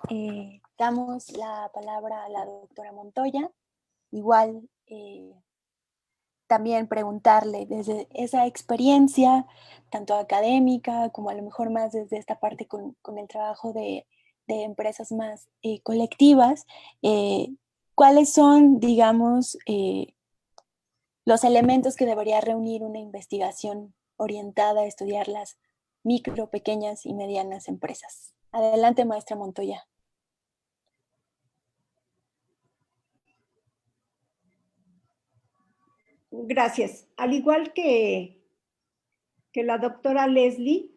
Damos la palabra a la doctora Montoya. Igual, también preguntarle desde esa experiencia, tanto académica como a lo mejor más desde esta parte con el trabajo de empresas más colectivas, ¿Cuáles son, digamos, los elementos que debería reunir una investigación orientada a estudiar las micro, pequeñas y medianas empresas? Adelante, maestra Montoya. Gracias. Al igual que la doctora Leslie,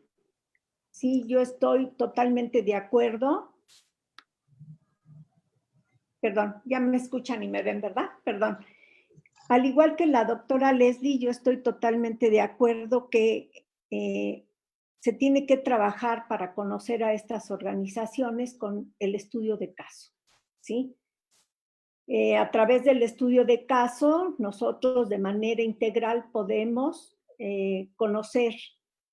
sí, yo estoy totalmente de acuerdo. Perdón, ya me escuchan y me ven, ¿verdad? Perdón. Al igual que la doctora Leslie, yo estoy totalmente de acuerdo que se tiene que trabajar para conocer a estas organizaciones con el estudio de caso, ¿sí? A través del estudio de caso, nosotros de manera integral podemos conocer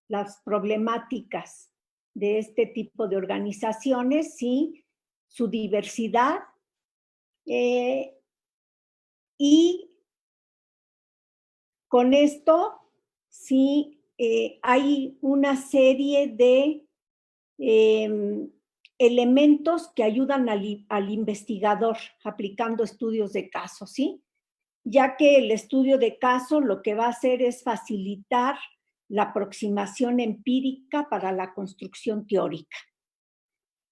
las problemáticas de este tipo de organizaciones, ¿sí? Su diversidad y con esto, sí, hay una serie de elementos que ayudan al investigador aplicando estudios de caso, ¿sí? Ya que el estudio de caso lo que va a hacer es facilitar la aproximación empírica para la construcción teórica.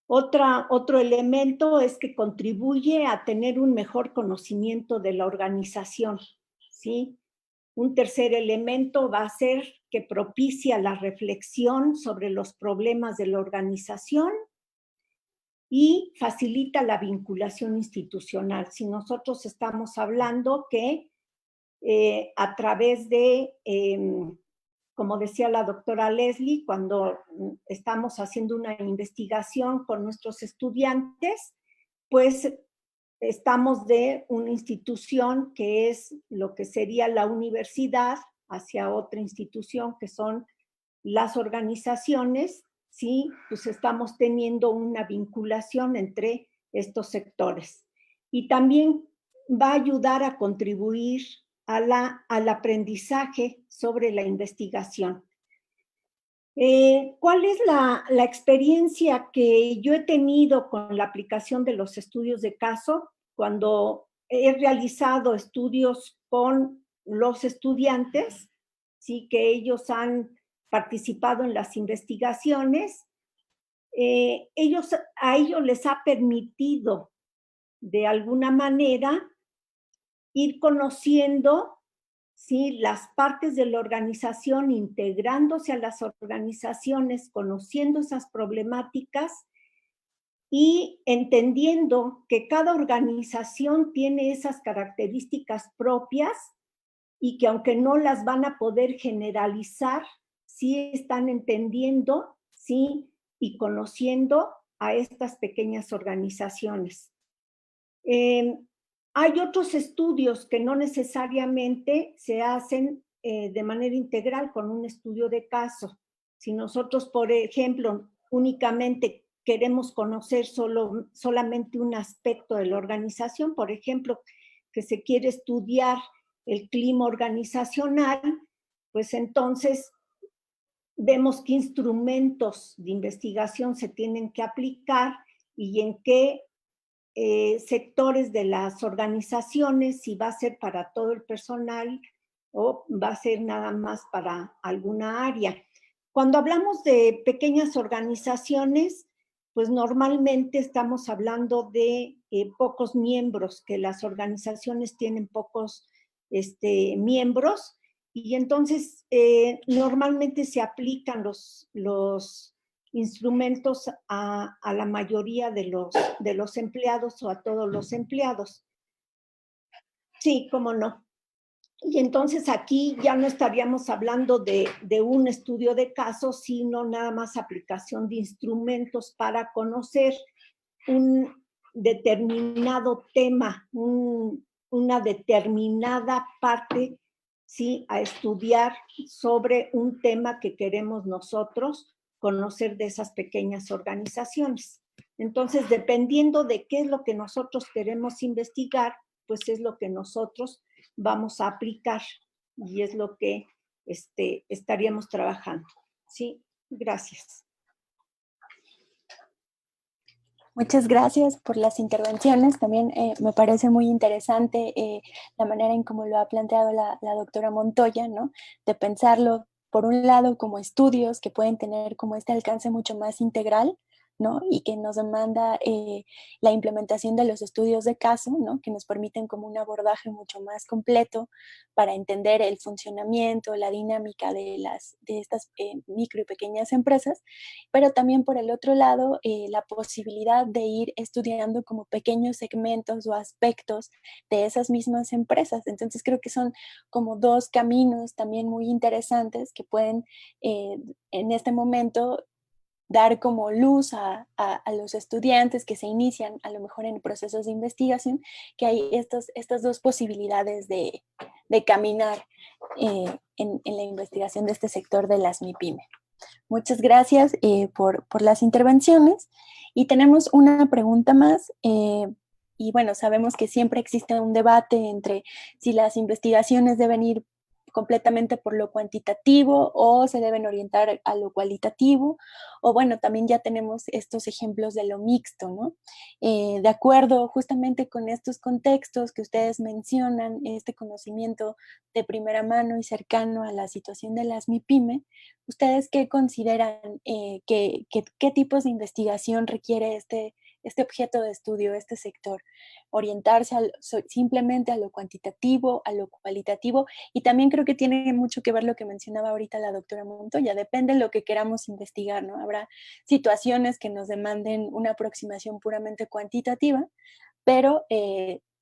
Otro elemento es que contribuye a tener un mejor conocimiento de la organización, ¿sí? Un tercer elemento va a ser que propicia la reflexión sobre los problemas de la organización y facilita la vinculación institucional. Si nosotros estamos hablando que a través de, como decía la doctora Leslie, cuando estamos haciendo una investigación con nuestros estudiantes, pues estamos de una institución que es lo que sería la universidad hacia otra institución que son las organizaciones, ¿sí? Pues estamos teniendo una vinculación entre estos sectores. Y también va a ayudar a contribuir al aprendizaje sobre la investigación. ¿Cuál es la experiencia que yo he tenido con la aplicación de los estudios de caso? Cuando he realizado estudios con los estudiantes, sí, que ellos han participado en las investigaciones, a ellos les ha permitido de alguna manera ir conociendo, ¿sí?, las partes de la organización, integrándose a las organizaciones, conociendo esas problemáticas y entendiendo que cada organización tiene esas características propias y que aunque no las van a poder generalizar, sí están entendiendo, sí, y conociendo a estas pequeñas organizaciones. Hay otros estudios que no necesariamente se hacen de manera integral con un estudio de caso. Si nosotros, por ejemplo, únicamente queremos conocer solamente un aspecto de la organización, por ejemplo, que se quiere estudiar el clima organizacional, pues entonces vemos qué instrumentos de investigación se tienen que aplicar y en qué sectores de las organizaciones, si va a ser para todo el personal o va a ser nada más para alguna área. Cuando hablamos de pequeñas organizaciones, pues normalmente estamos hablando de pocos miembros, que las organizaciones tienen pocos miembros, y entonces normalmente se aplican los instrumentos a la mayoría de los empleados o a todos los empleados. Sí, cómo no. Y entonces aquí ya no estaríamos hablando de un estudio de casos, sino nada más aplicación de instrumentos para conocer un determinado tema, una determinada parte, ¿sí?, a estudiar sobre un tema que queremos nosotros conocer de esas pequeñas organizaciones. Entonces, dependiendo de qué es lo que nosotros queremos investigar, pues es lo que nosotros vamos a aplicar y es lo que estaríamos trabajando. Sí, gracias. Muchas gracias por las intervenciones. También me parece muy interesante la manera en cómo lo ha planteado la doctora Montoya, ¿no? De pensarlo, por un lado, como estudios que pueden tener como este alcance mucho más integral, ¿no? Y que nos demanda la implementación de los estudios de caso, ¿no? Que nos permiten como un abordaje mucho más completo para entender el funcionamiento, la dinámica de estas micro y pequeñas empresas, pero también por el otro lado, la posibilidad de ir estudiando como pequeños segmentos o aspectos de esas mismas empresas. Entonces creo que son como dos caminos también muy interesantes que pueden en este momento dar como luz a los estudiantes que se inician a lo mejor en procesos de investigación, que hay estas dos posibilidades de caminar en la investigación de este sector de las MIPYME. Muchas gracias por las intervenciones. Y tenemos una pregunta más. Y bueno, sabemos que siempre existe un debate entre si las investigaciones deben ir completamente por lo cuantitativo o se deben orientar a lo cualitativo, o bueno, también ya tenemos estos ejemplos de lo mixto, ¿no? De acuerdo justamente con estos contextos que ustedes mencionan, este conocimiento de primera mano y cercano a la situación de las MIPYME, ¿ustedes qué consideran, qué tipos de investigación requiere este objeto de estudio, este sector? Orientarse simplemente a lo cuantitativo, a lo cualitativo, y también creo que tiene mucho que ver lo que mencionaba ahorita la doctora Montoya, depende de lo que queramos investigar, ¿no? Habrá situaciones que nos demanden una aproximación puramente cuantitativa, pero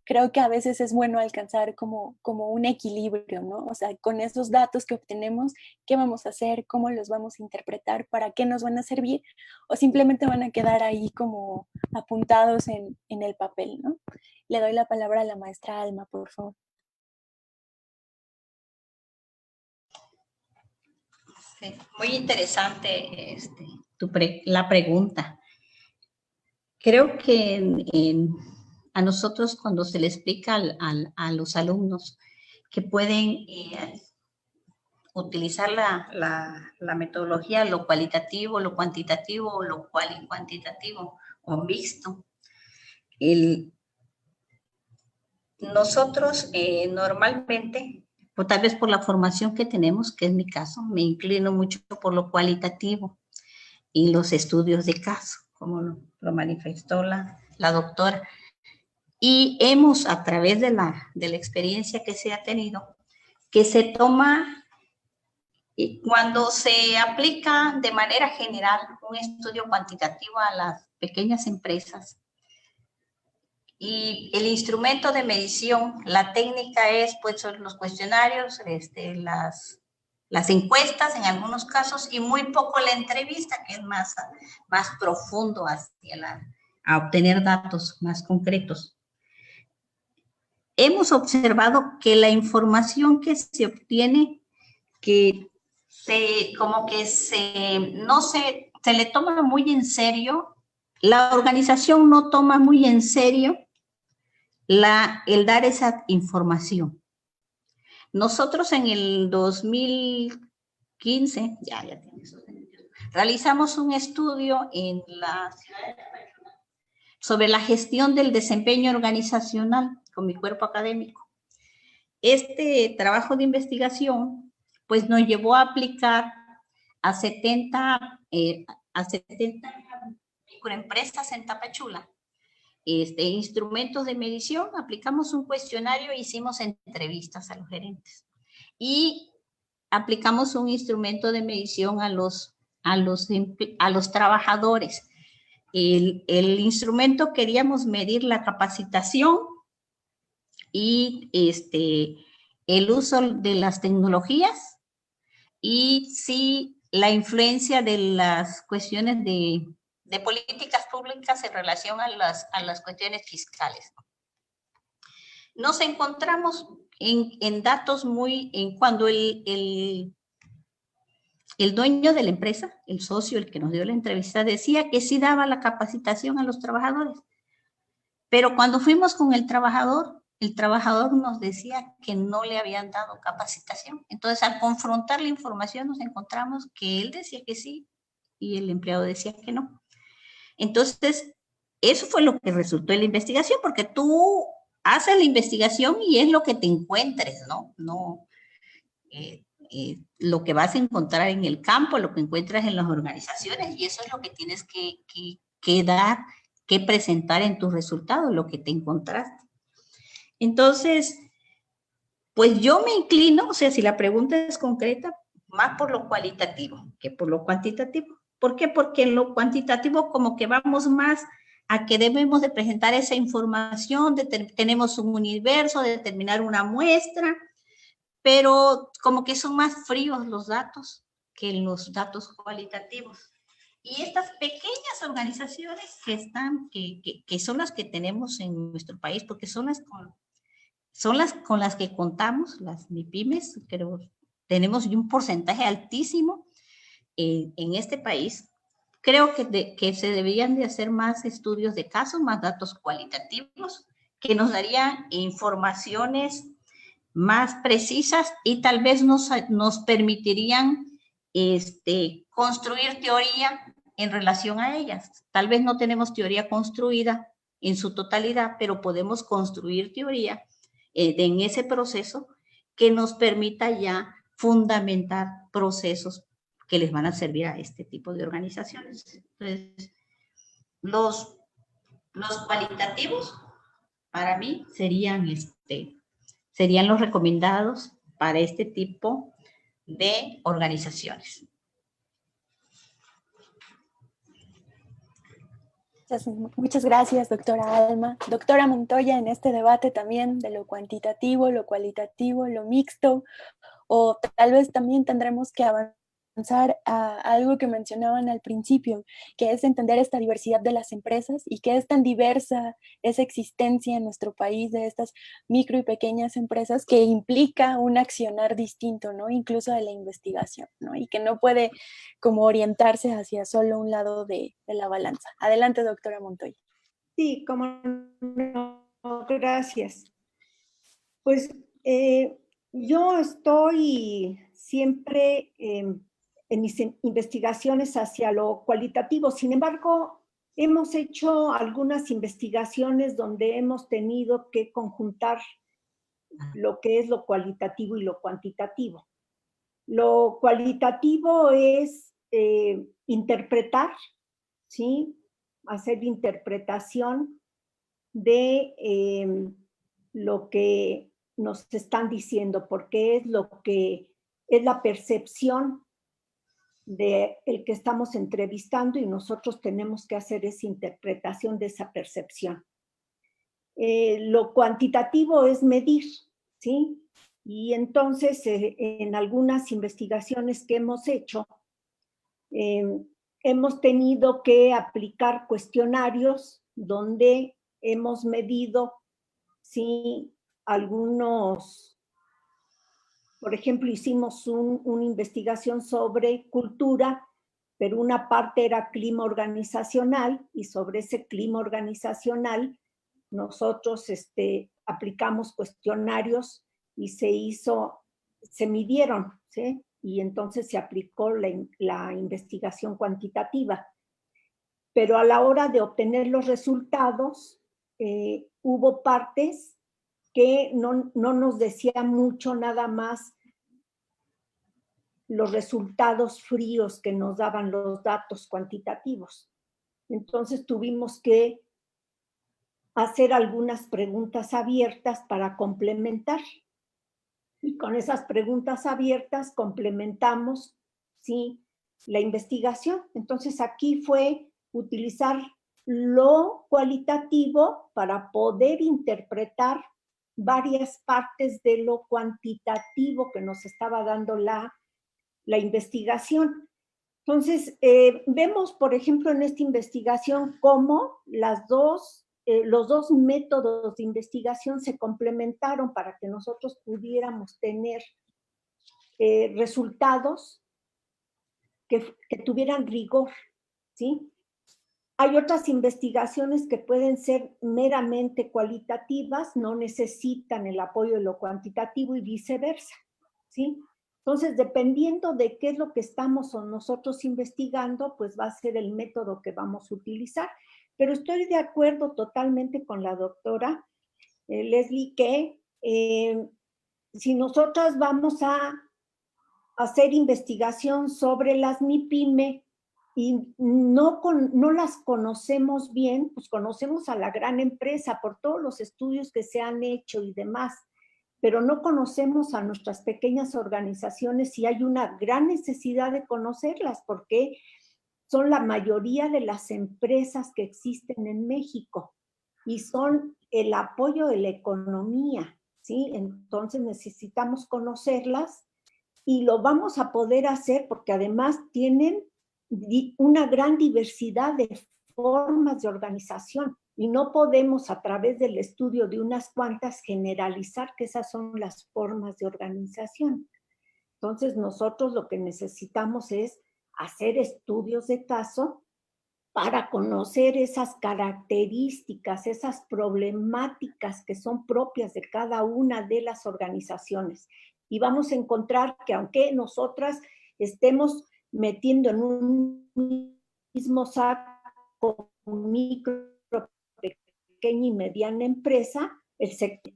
creo que a veces es bueno alcanzar como un equilibrio, ¿no? O sea, con esos datos que obtenemos, ¿qué vamos a hacer? ¿Cómo los vamos a interpretar? ¿Para qué nos van a servir? ¿O simplemente van a quedar ahí como apuntados en el papel, ¿no? Le doy la palabra a la maestra Alma, por favor. Sí, muy interesante la pregunta. Creo que a nosotros cuando se le explica a los alumnos que pueden utilizar la metodología, lo cualitativo, lo cuantitativo, o lo cuantitativo o mixto, nosotros normalmente, o tal vez por la formación que tenemos, que es mi caso, me inclino mucho por lo cualitativo y los estudios de caso, como lo manifestó la doctora. Y hemos, a través de la experiencia que se ha tenido, que se toma, cuando se aplica de manera general un estudio cuantitativo a las pequeñas empresas, y el instrumento de medición, la técnica es, pues, son los cuestionarios, las encuestas en algunos casos, y muy poco la entrevista, que es más profundo a obtener datos más concretos. Hemos observado que la información que se obtiene, que no se le toma muy en serio, la organización no toma muy en serio el dar esa información. Nosotros en el 2015, ya tiene esos años, realizamos un estudio en la ciudad de Tapachula sobre la gestión del desempeño organizacional con mi cuerpo académico. Este trabajo de investigación pues nos llevó a aplicar a 70 microempresas en Tapachula instrumentos de medición, aplicamos un cuestionario e hicimos entrevistas a los gerentes. Y aplicamos un instrumento de medición a los trabajadores. El instrumento queríamos medir la capacitación y el uso de las tecnologías y sí la influencia de las cuestiones de políticas públicas en relación a las cuestiones fiscales. Nos encontramos en datos cuando el dueño de la empresa, el socio, el que nos dio la entrevista, decía que sí daba la capacitación a los trabajadores, pero cuando fuimos con el trabajador nos decía que no le habían dado capacitación. Entonces, al confrontar la información, nos encontramos que él decía que sí y el empleado decía que no. Entonces, eso fue lo que resultó en la investigación, porque tú haces la investigación y es lo que te encuentres, ¿no? No lo que vas a encontrar en el campo, lo que encuentras en las organizaciones, y eso es lo que tienes que dar, que presentar en tus resultados, lo que te encontraste. Entonces, pues yo me inclino, o sea, si la pregunta es concreta, más por lo cualitativo que por lo cuantitativo. ¿Por qué? Porque en lo cuantitativo como que vamos más a que debemos de presentar esa información, tenemos un universo, determinar una muestra, pero como que son más fríos los datos que los datos cualitativos. Y estas pequeñas organizaciones que son las que tenemos en nuestro país, porque son las con las que contamos, las MIPYMES, creo, tenemos un porcentaje altísimo en este país. Creo que se deberían de hacer más estudios de casos, más datos cualitativos, que nos darían informaciones más precisas y tal vez nos permitirían construir teoría en relación a ellas. Tal vez no tenemos teoría construida en su totalidad, pero podemos construir teoría en ese proceso que nos permita ya fundamentar procesos que les van a servir a este tipo de organizaciones. Entonces, los cualitativos para mí serían los recomendados para este tipo de organizaciones. Muchas gracias, doctora Alma. Doctora Montoya, en este debate también de lo cuantitativo, lo cualitativo, lo mixto, o tal vez también tendremos que avanzar a algo que mencionaban al principio, que es entender esta diversidad de las empresas y que es tan diversa esa existencia en nuestro país de estas micro y pequeñas empresas que implica un accionar distinto, ¿no? Incluso de la investigación, ¿no? Y que no puede como orientarse hacia solo un lado de la balanza. Adelante, doctora Montoya. Sí, como no, gracias. Pues yo estoy siempre en mis investigaciones hacia lo cualitativo. Sin embargo, hemos hecho algunas investigaciones donde hemos tenido que conjuntar lo que es lo cualitativo y lo cuantitativo. Lo cualitativo es interpretar, ¿sí? Hacer interpretación de lo que nos están diciendo, porque es lo que es la percepción de el que estamos entrevistando y nosotros tenemos que hacer esa interpretación de esa percepción. Lo cuantitativo es medir, ¿sí? Y entonces en algunas investigaciones que hemos hecho, hemos tenido que aplicar cuestionarios donde hemos medido, ¿sí? Algunos, por ejemplo, hicimos una investigación sobre cultura, pero una parte era clima organizacional y sobre ese clima organizacional nosotros aplicamos cuestionarios y se midieron, ¿sí? Y entonces se aplicó la investigación cuantitativa. Pero a la hora de obtener los resultados, hubo partes que no nos decían mucho, nada más los resultados fríos que nos daban los datos cuantitativos. Entonces tuvimos que hacer algunas preguntas abiertas para complementar. Y con esas preguntas abiertas complementamos, ¿sí?, la investigación. Entonces aquí fue utilizar lo cualitativo para poder interpretar varias partes de lo cuantitativo que nos estaba dando la investigación. Entonces, vemos, por ejemplo, en esta investigación cómo los dos métodos de investigación se complementaron para que nosotros pudiéramos tener resultados que tuvieran rigor, ¿sí? Hay otras investigaciones que pueden ser meramente cualitativas, no necesitan el apoyo de lo cuantitativo y viceversa, ¿sí? Entonces, dependiendo de qué es lo que estamos nosotros investigando, pues va a ser el método que vamos a utilizar. Pero estoy de acuerdo totalmente con la doctora Leslie que si nosotras vamos a hacer investigación sobre las MIPYME y no las conocemos bien, pues conocemos a la gran empresa por todos los estudios que se han hecho y demás, pero no conocemos a nuestras pequeñas organizaciones y hay una gran necesidad de conocerlas porque son la mayoría de las empresas que existen en México y son el apoyo de la economía, ¿sí? Entonces necesitamos conocerlas y lo vamos a poder hacer porque además tienen una gran diversidad de formas de organización y no podemos a través del estudio de unas cuantas generalizar que esas son las formas de organización. Entonces nosotros lo que necesitamos es hacer estudios de caso para conocer esas características, esas problemáticas que son propias de cada una de las organizaciones. Y vamos a encontrar que aunque nosotras estemos metiendo en un mismo saco micro, pequeña y mediana empresa,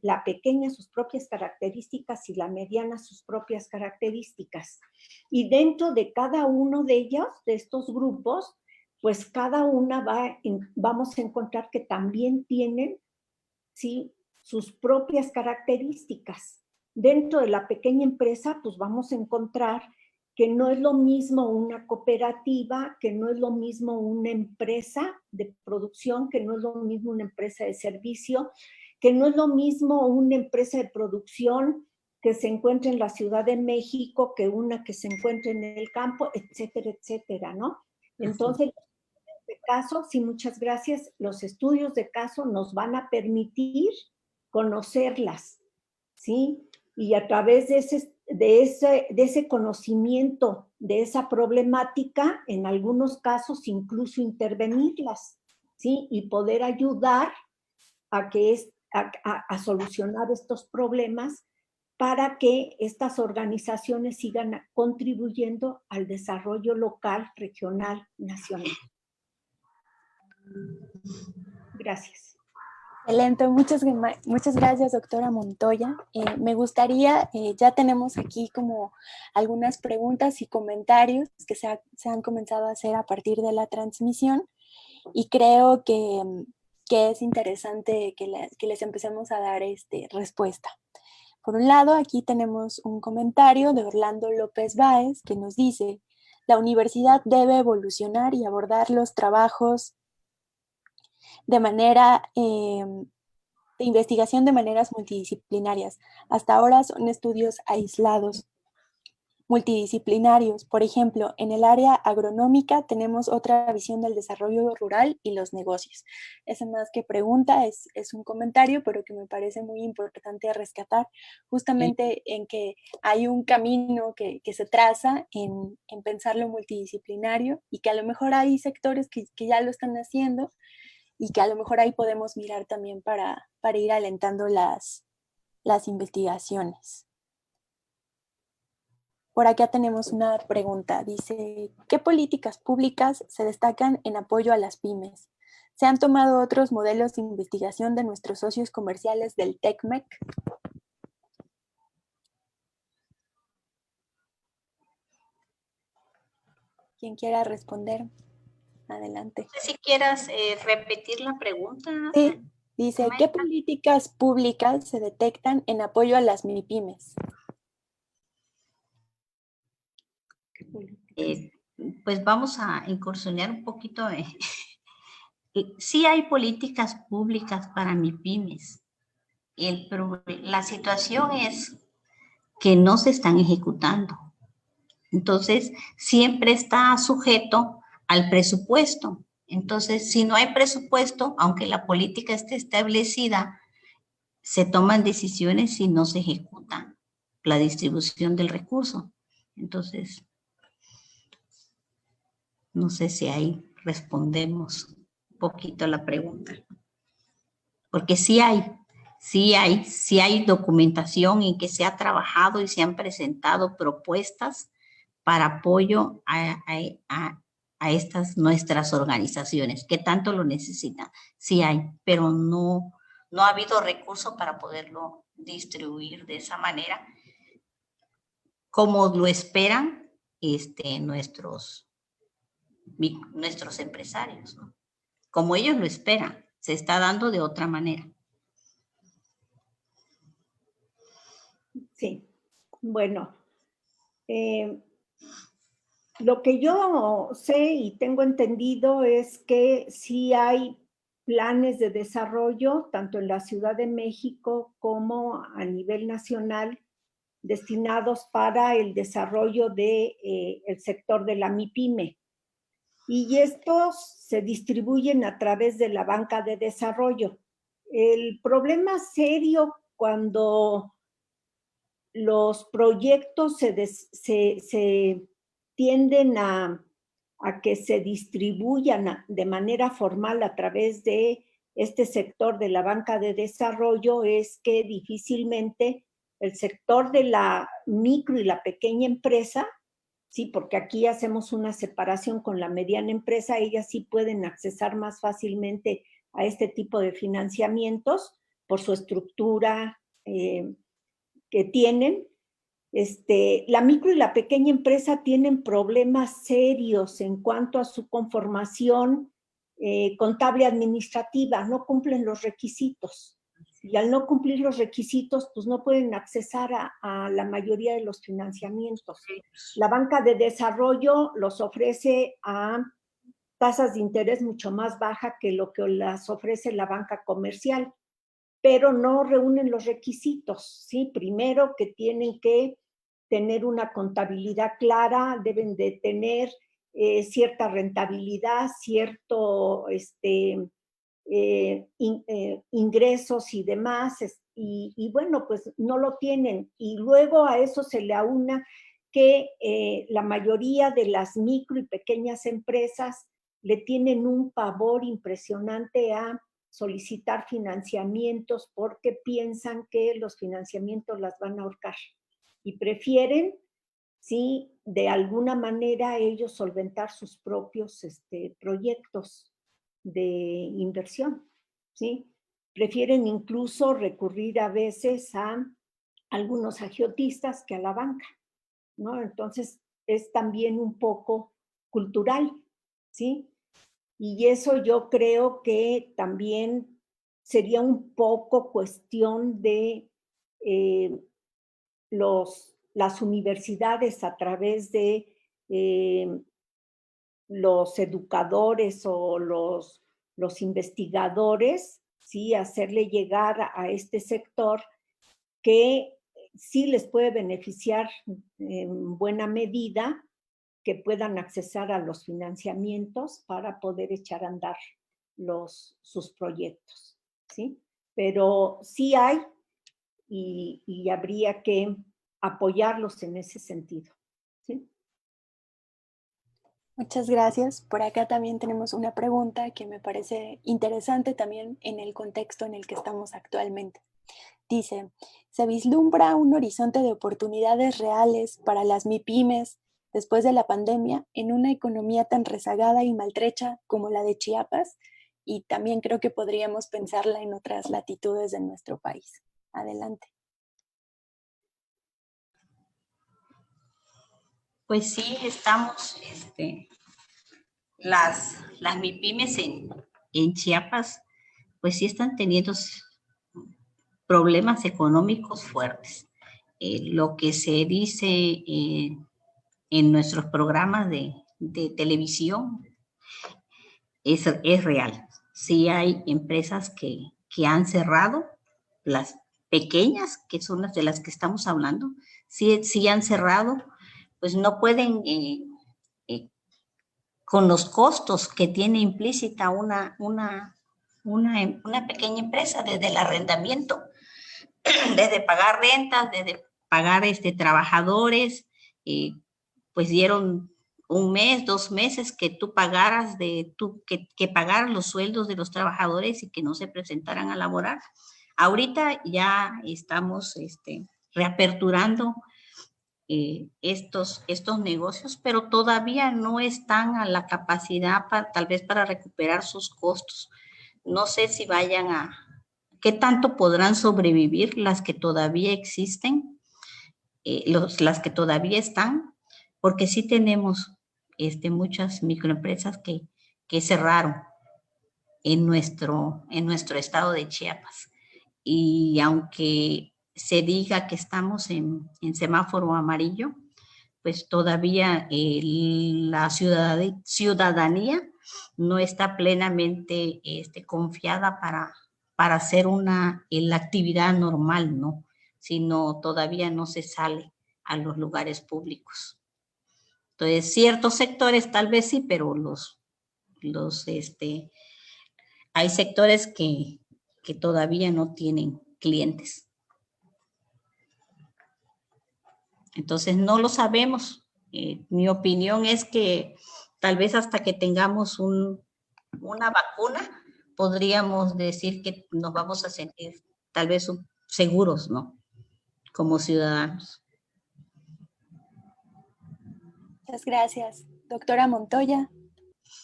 la pequeña sus propias características y la mediana sus propias características. Y dentro de cada uno de ellos, de estos grupos, pues cada una vamos a encontrar que también tienen, ¿sí?, sus propias características. Dentro de la pequeña empresa, pues vamos a encontrar que no es lo mismo una cooperativa, que no es lo mismo una empresa de producción, que no es lo mismo una empresa de servicio, que no es lo mismo una empresa de producción que se encuentra en la Ciudad de México que una que se encuentra en el campo, etcétera, etcétera, ¿no? Entonces, de caso, sí, muchas gracias. Los estudios de caso nos van a permitir conocerlas, ¿sí? Y a través de ese conocimiento de esa problemática, en algunos casos incluso intervenirlas, ¿sí? Y poder ayudar a solucionar estos problemas para que estas organizaciones sigan contribuyendo al desarrollo local, regional, nacional. Gracias. Excelente, muchas gracias, doctora Montoya. Me gustaría, ya tenemos aquí como algunas preguntas y comentarios que se han comenzado a hacer a partir de la transmisión y creo que es interesante que les empecemos a dar respuesta. Por un lado, aquí tenemos un comentario de Orlando López Báez que nos dice: la universidad debe evolucionar y abordar los trabajos de investigación de maneras multidisciplinarias. Hasta ahora son estudios aislados, multidisciplinarios. Por ejemplo, en el área agronómica tenemos otra visión del desarrollo rural y los negocios. Esa más que pregunta es un comentario, pero que me parece muy importante rescatar, justamente en que hay un camino que se traza en pensar lo multidisciplinario y que a lo mejor hay sectores que ya lo están haciendo y que a lo mejor ahí podemos mirar también para ir alentando las investigaciones. Por acá tenemos una pregunta. Dice, ¿qué políticas públicas se destacan en apoyo a las pymes? ¿Se han tomado otros modelos de investigación de nuestros socios comerciales del TECMEC? ¿Quién quiera responder? Adelante. No sé si quieras repetir la pregunta. Sí, dice, ¿qué políticas públicas se detectan en apoyo a las MIPYMES? Pues vamos a incursionar un poquito. Sí hay políticas públicas para MIPYMES. La situación es que no se están ejecutando. Entonces, siempre está sujeto al presupuesto. Entonces, si no hay presupuesto, aunque la política esté establecida, se toman decisiones y no se ejecuta la distribución del recurso. Entonces, no sé si ahí respondemos un poquito a la pregunta. Porque sí hay documentación en que se ha trabajado y se han presentado propuestas para apoyo a estas nuestras organizaciones que tanto lo necesitan. Sí hay, pero no ha habido recursos para poderlo distribuir de esa manera como lo esperan nuestros empresarios, ¿no? Como ellos lo esperan, se está dando de otra manera. Sí, bueno, lo que yo sé y tengo entendido es que sí hay planes de desarrollo, tanto en la Ciudad de México como a nivel nacional, destinados para el desarrollo del sector de la MIPYME. Y estos se distribuyen a través de la banca de desarrollo. El problema serio cuando los proyectos se tienden a que se distribuyan de manera formal a través de este sector de la banca de desarrollo es que difícilmente el sector de la micro y la pequeña empresa, sí, porque aquí hacemos una separación con la mediana empresa, ellas sí pueden accesar más fácilmente a este tipo de financiamientos por su estructura que tienen. La micro y la pequeña empresa tienen problemas serios en cuanto a su conformación contable administrativa, no cumplen los requisitos. Y al no cumplir los requisitos, pues no pueden accesar a la mayoría de los financiamientos. La banca de desarrollo los ofrece a tasas de interés mucho más bajas que lo que las ofrece la banca comercial, pero no reúnen los requisitos, ¿sí? Primero que tienen que tener una contabilidad clara, deben de tener cierta rentabilidad, cierto ingresos y demás, y bueno, pues no lo tienen. Y luego a eso se le aúna que la mayoría de las micro y pequeñas empresas le tienen un pavor impresionante a solicitar financiamientos porque piensan que los financiamientos las van a ahorcar y prefieren, sí, de alguna manera ellos solventar sus propios proyectos de inversión, ¿sí? Prefieren incluso recurrir a veces a algunos agiotistas que a la banca, ¿no? Entonces es también un poco cultural, ¿sí? Y eso yo creo que también sería un poco cuestión de las universidades a través de los educadores o los investigadores, ¿sí? Hacerle llegar a este sector que sí les puede beneficiar en buena medida, que puedan accesar a los financiamientos para poder echar a andar sus proyectos, ¿sí? Pero sí hay y habría que apoyarlos en ese sentido, ¿sí? Muchas gracias. Por acá también tenemos una pregunta que me parece interesante también en el contexto en el que estamos actualmente. Dice, ¿se vislumbra un horizonte de oportunidades reales para las MIPYMES después de la pandemia en una economía tan rezagada y maltrecha como la de Chiapas? Y también creo que podríamos pensarla en otras latitudes de nuestro país. Adelante. Pues sí, estamos, las MIPYMES en Chiapas, pues sí están teniendo problemas económicos fuertes. Lo que se dice en nuestros programas de televisión es real. Sí hay empresas que han cerrado, las pequeñas, que son las de las que estamos hablando, sí han cerrado, pues no pueden, con los costos que tiene implícita una pequeña empresa, desde el arrendamiento, desde pagar rentas, desde pagar trabajadores, pues dieron un mes, 2 meses que tú pagaras, que pagaran los sueldos de los trabajadores y que no se presentaran a laborar. Ahorita ya estamos reaperturando estos negocios, pero todavía no están a la capacidad tal vez para recuperar sus costos. No sé si vayan qué tanto podrán sobrevivir las que todavía existen, las que todavía están, porque sí tenemos muchas microempresas que cerraron en nuestro estado de Chiapas. Y aunque se diga que estamos en semáforo amarillo, pues todavía la ciudadanía no está plenamente confiada para hacer la actividad normal, ¿no? Sino todavía no se sale a los lugares públicos. Entonces, ciertos sectores tal vez sí, pero hay sectores que todavía no tienen clientes. Entonces, no lo sabemos. Mi opinión es que tal vez hasta que tengamos una vacuna, podríamos decir que nos vamos a sentir tal vez seguros, ¿no? Como ciudadanos. Muchas gracias. Doctora Montoya.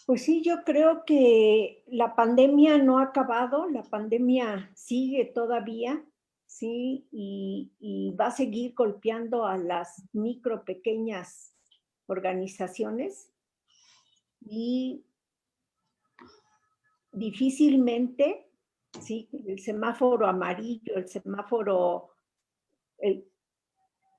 Pues sí, yo creo que la pandemia no ha acabado, la pandemia sigue todavía, sí, y va a seguir golpeando a las pequeñas organizaciones y difícilmente, sí, el semáforo amarillo, el semáforo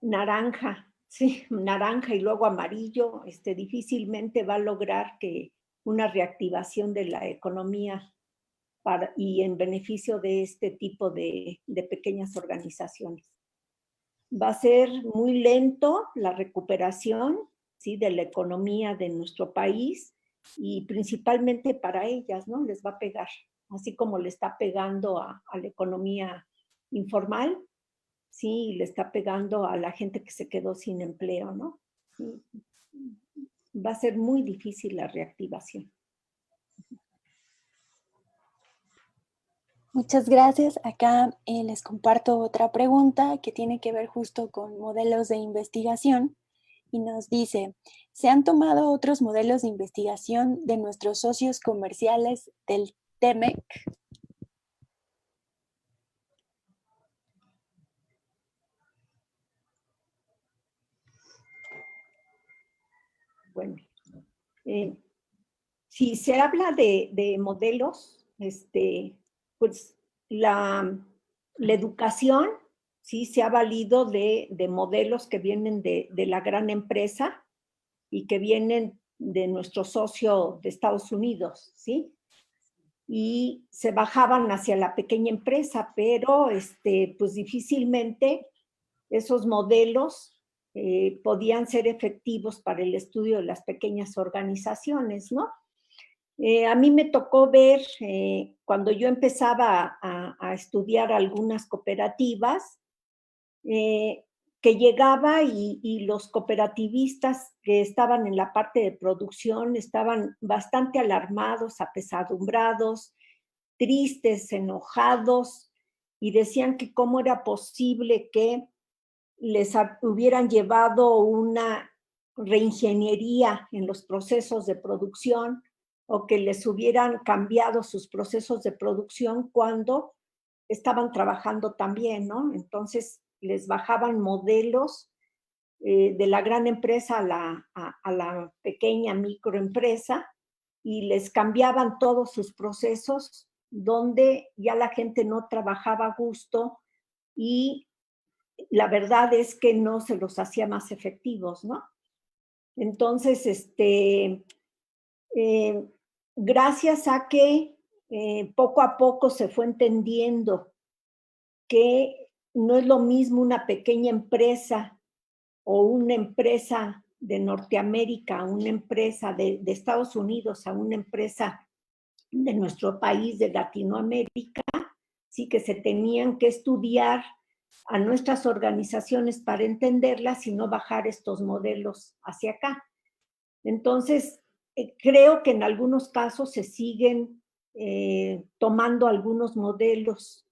naranja, sí, naranja y luego amarillo, difícilmente va a lograr que una reactivación de la economía y en beneficio de este tipo de pequeñas organizaciones. Va a ser muy lento la recuperación, ¿sí?, de la economía de nuestro país y principalmente para ellas, ¿no? Les va a pegar, así como le está pegando a la economía informal, sí, le está pegando a la gente que se quedó sin empleo, ¿no? Sí. Va a ser muy difícil la reactivación. Muchas gracias. Acá les comparto otra pregunta que tiene que ver justo con modelos de investigación y nos dice, ¿se han tomado otros modelos de investigación de nuestros socios comerciales del TEMEC? Bueno, si se habla de modelos, pues la educación sí se ha valido de modelos que vienen de la gran empresa y que vienen de nuestro socio de Estados Unidos, ¿sí? Y se bajaban hacia la pequeña empresa, pero pues difícilmente esos modelos podían ser efectivos para el estudio de las pequeñas organizaciones, ¿no? A mí me tocó ver, cuando yo empezaba a estudiar algunas cooperativas, que llegaba y los cooperativistas que estaban en la parte de producción estaban bastante alarmados, apesadumbrados, tristes, enojados, y decían que cómo era posible que les hubieran llevado una reingeniería en los procesos de producción o que les hubieran cambiado sus procesos de producción cuando estaban trabajando también, ¿no? Entonces les bajaban modelos de la gran empresa a la pequeña microempresa y les cambiaban todos sus procesos donde ya la gente no trabajaba a gusto y la verdad es que no se los hacía más efectivos, ¿no? Entonces, gracias a que poco a poco se fue entendiendo que no es lo mismo una pequeña empresa o una empresa de Norteamérica, una empresa de Estados Unidos, a una empresa de nuestro país, de Latinoamérica, sí que se tenían que estudiar a nuestras organizaciones para entenderlas y no bajar estos modelos hacia acá. Entonces, creo que en algunos casos se siguen tomando algunos modelos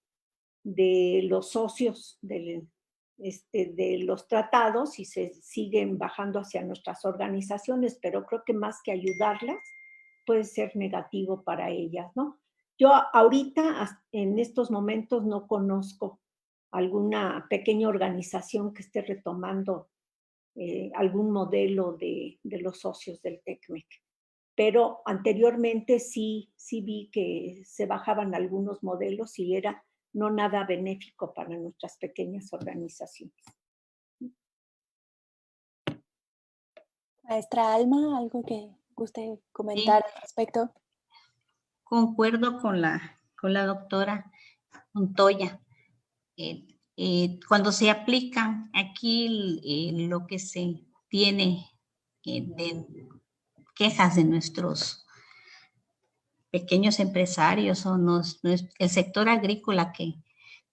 de los socios de los tratados y se siguen bajando hacia nuestras organizaciones, pero creo que más que ayudarlas, puede ser negativo para ellas, ¿no? Yo ahorita, en estos momentos, no conozco alguna pequeña organización que esté retomando algún modelo de los socios del TECMEC. Pero anteriormente sí vi que se bajaban algunos modelos y era no nada benéfico para nuestras pequeñas organizaciones. Maestra Alma, ¿algo que guste comentar al respecto? Concuerdo con la doctora Montoya. Cuando se aplican aquí lo que se tiene de quejas de nuestros pequeños empresarios o el sector agrícola, que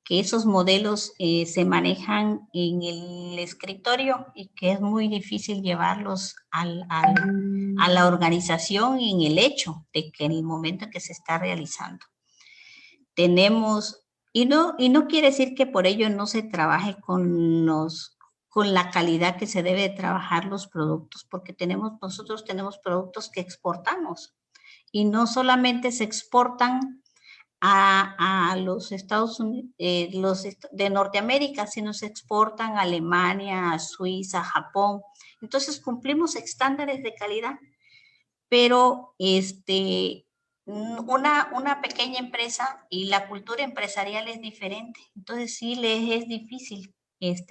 esos modelos se manejan en el escritorio y que es muy difícil llevarlos a la organización y en el hecho de que en el momento en que se está realizando. Tenemos, y no quiere decir que por ello no se trabaje con la calidad que se debe de trabajar los productos, porque nosotros tenemos productos que exportamos y no solamente se exportan a los Estados Unidos, los de Norteamérica, sino se exportan a Alemania, a Suiza, a Japón. Entonces cumplimos estándares de calidad, pero una pequeña empresa y la cultura empresarial es diferente. Entonces sí les es difícil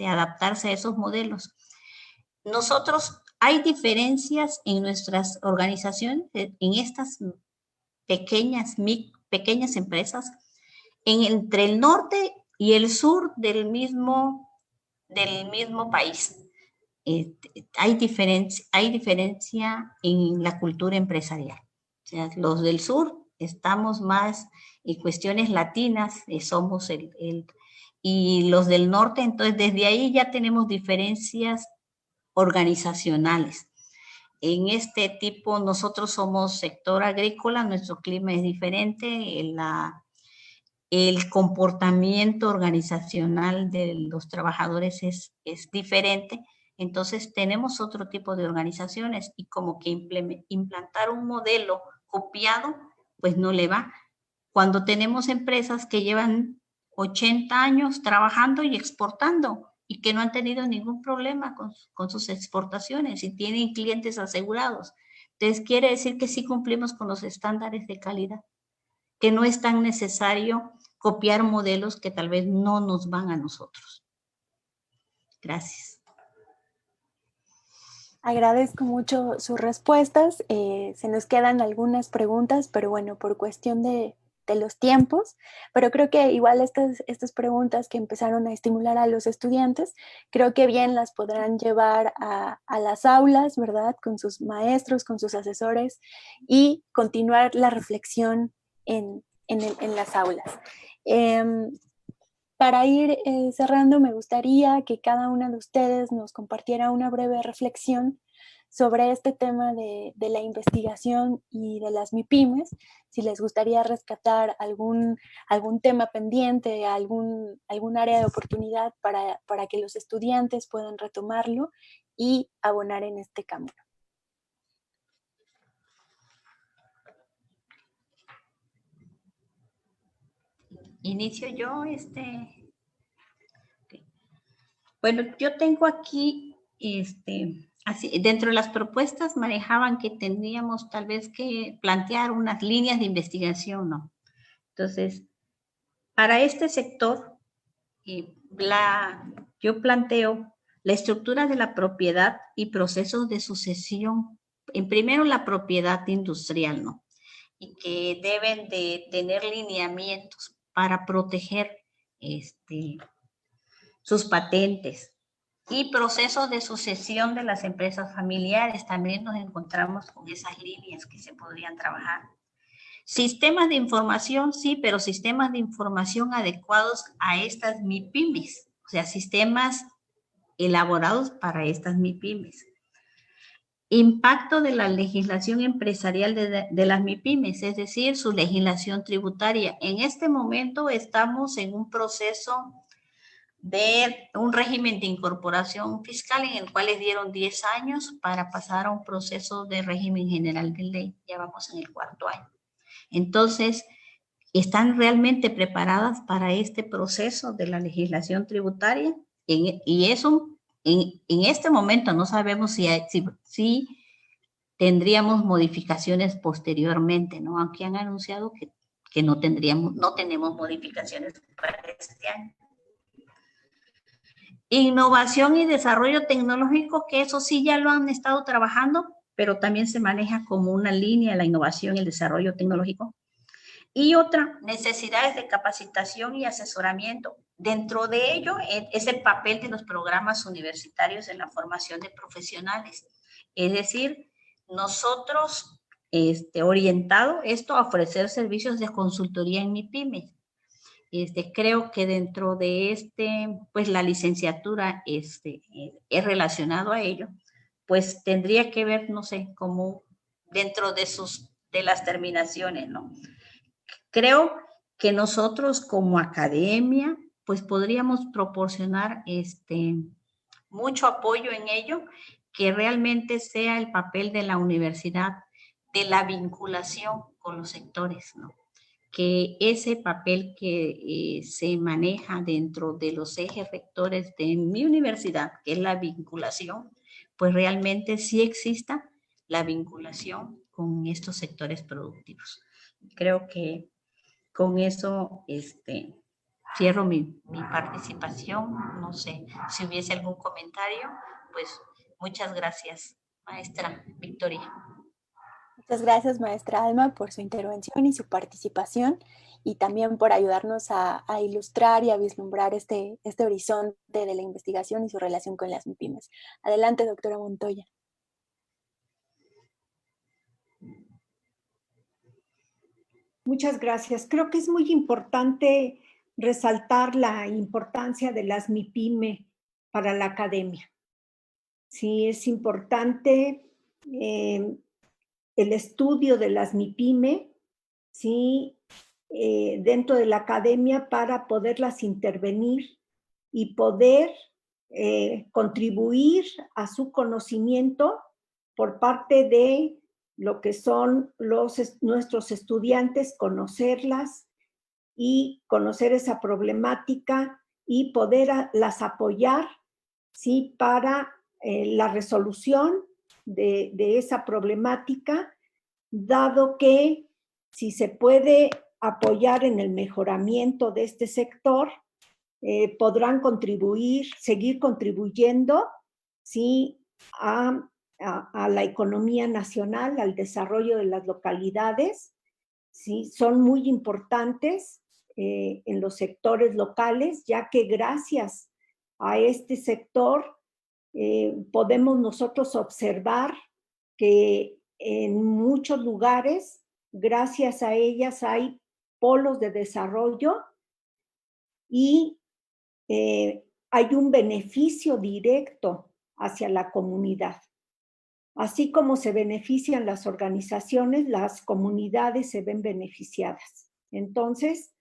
adaptarse a esos modelos. Hay diferencias en nuestras organizaciones, en estas pequeñas empresas, entre el norte y el sur del mismo país. Hay diferencia en la cultura empresarial. O sea, los del sur estamos más en cuestiones latinas, y los del norte, entonces desde ahí ya tenemos diferencias organizacionales. En este tipo, nosotros somos sector agrícola, nuestro clima es diferente, el comportamiento organizacional de los trabajadores es diferente, entonces tenemos otro tipo de organizaciones y como que implantar un modelo copiado, pues no le va. Cuando tenemos empresas que llevan 80 años trabajando y exportando, y que no han tenido ningún problema con sus exportaciones y tienen clientes asegurados. Entonces, quiere decir que sí cumplimos con los estándares de calidad, que no es tan necesario copiar modelos que tal vez no nos van a nosotros. Gracias. Agradezco mucho sus respuestas. Se nos quedan algunas preguntas, pero bueno, por cuestión de los tiempos, pero creo que igual estas preguntas que empezaron a estimular a los estudiantes, creo que bien las podrán llevar a las aulas, ¿verdad? Con sus maestros, con sus asesores y continuar la reflexión en las aulas. Para ir cerrando, me gustaría que cada una de ustedes nos compartiera una breve reflexión sobre este tema de la investigación y de las MIPYMES, si les gustaría rescatar algún tema pendiente, algún área de oportunidad para que los estudiantes puedan retomarlo y abonar en este camino. Inicio yo, Bueno, yo tengo aquí, así, dentro de las propuestas manejaban que tendríamos tal vez que plantear unas líneas de investigación, ¿no? Entonces, para este sector, yo planteo la estructura de la propiedad y procesos de sucesión. En primero, la propiedad industrial, ¿no? Y que deben de tener lineamientos para proteger sus patentes y procesos de sucesión de las empresas familiares. También nos encontramos con esas líneas que se podrían trabajar. Sistemas de información, sí, pero sistemas de información adecuados a estas MIPYMES, o sea, sistemas elaborados para estas MIPYMES. Impacto de la legislación empresarial de las MIPYMES, es decir, su legislación tributaria. En este momento estamos en un proceso de un régimen de incorporación fiscal en el cual les dieron 10 años para pasar a un proceso de régimen general de ley. Ya vamos en el 4º año. Entonces, ¿están realmente preparadas para este proceso de la legislación tributaria? Y eso, en este momento no sabemos si tendríamos modificaciones posteriormente, ¿no? Aunque han anunciado que no tenemos modificaciones para este año. Innovación y desarrollo tecnológico, que eso sí ya lo han estado trabajando, pero también se maneja como una línea la innovación y el desarrollo tecnológico. Y otra, necesidades de capacitación y asesoramiento. Dentro de ello es el papel de los programas universitarios en la formación de profesionales. Es decir, nosotros orientado esto a ofrecer servicios de consultoría en MIPYME. Creo que dentro de pues la licenciatura es relacionado a ello, pues tendría que ver, no sé, como dentro de las terminaciones, ¿no? Creo que nosotros como academia, pues podríamos proporcionar mucho apoyo en ello, que realmente sea el papel de la universidad, de la vinculación con los sectores, ¿no? Que ese papel que se maneja dentro de los ejes rectores de mi universidad, que es la vinculación, pues realmente sí exista la vinculación con estos sectores productivos. Creo que con eso cierro mi participación. No sé si hubiese algún comentario, pues muchas gracias, maestra Victoria. Muchas gracias, maestra Alma, por su intervención y su participación, y también por ayudarnos a ilustrar y a vislumbrar este horizonte de la investigación y su relación con las MIPYMES. Adelante, doctora Montoya. Muchas gracias. Creo que es muy importante resaltar la importancia de las MIPYME para la academia. Sí, es importante el estudio de las MIPYME, ¿sí? Dentro de la academia para poderlas intervenir y poder contribuir a su conocimiento por parte de lo que son nuestros estudiantes, conocerlas y conocer esa problemática y poderlas apoyar, ¿sí? Para la resolución de esa problemática, dado que si se puede apoyar en el mejoramiento de este sector, podrán seguir contribuyendo, ¿sí? a la economía nacional, al desarrollo de las localidades, ¿sí? Son muy importantes en los sectores locales, ya que gracias a este sector podemos nosotros observar que en muchos lugares, gracias a ellas, hay polos de desarrollo y hay un beneficio directo hacia la comunidad. Así como se benefician las organizaciones, las comunidades se ven beneficiadas. Entonces,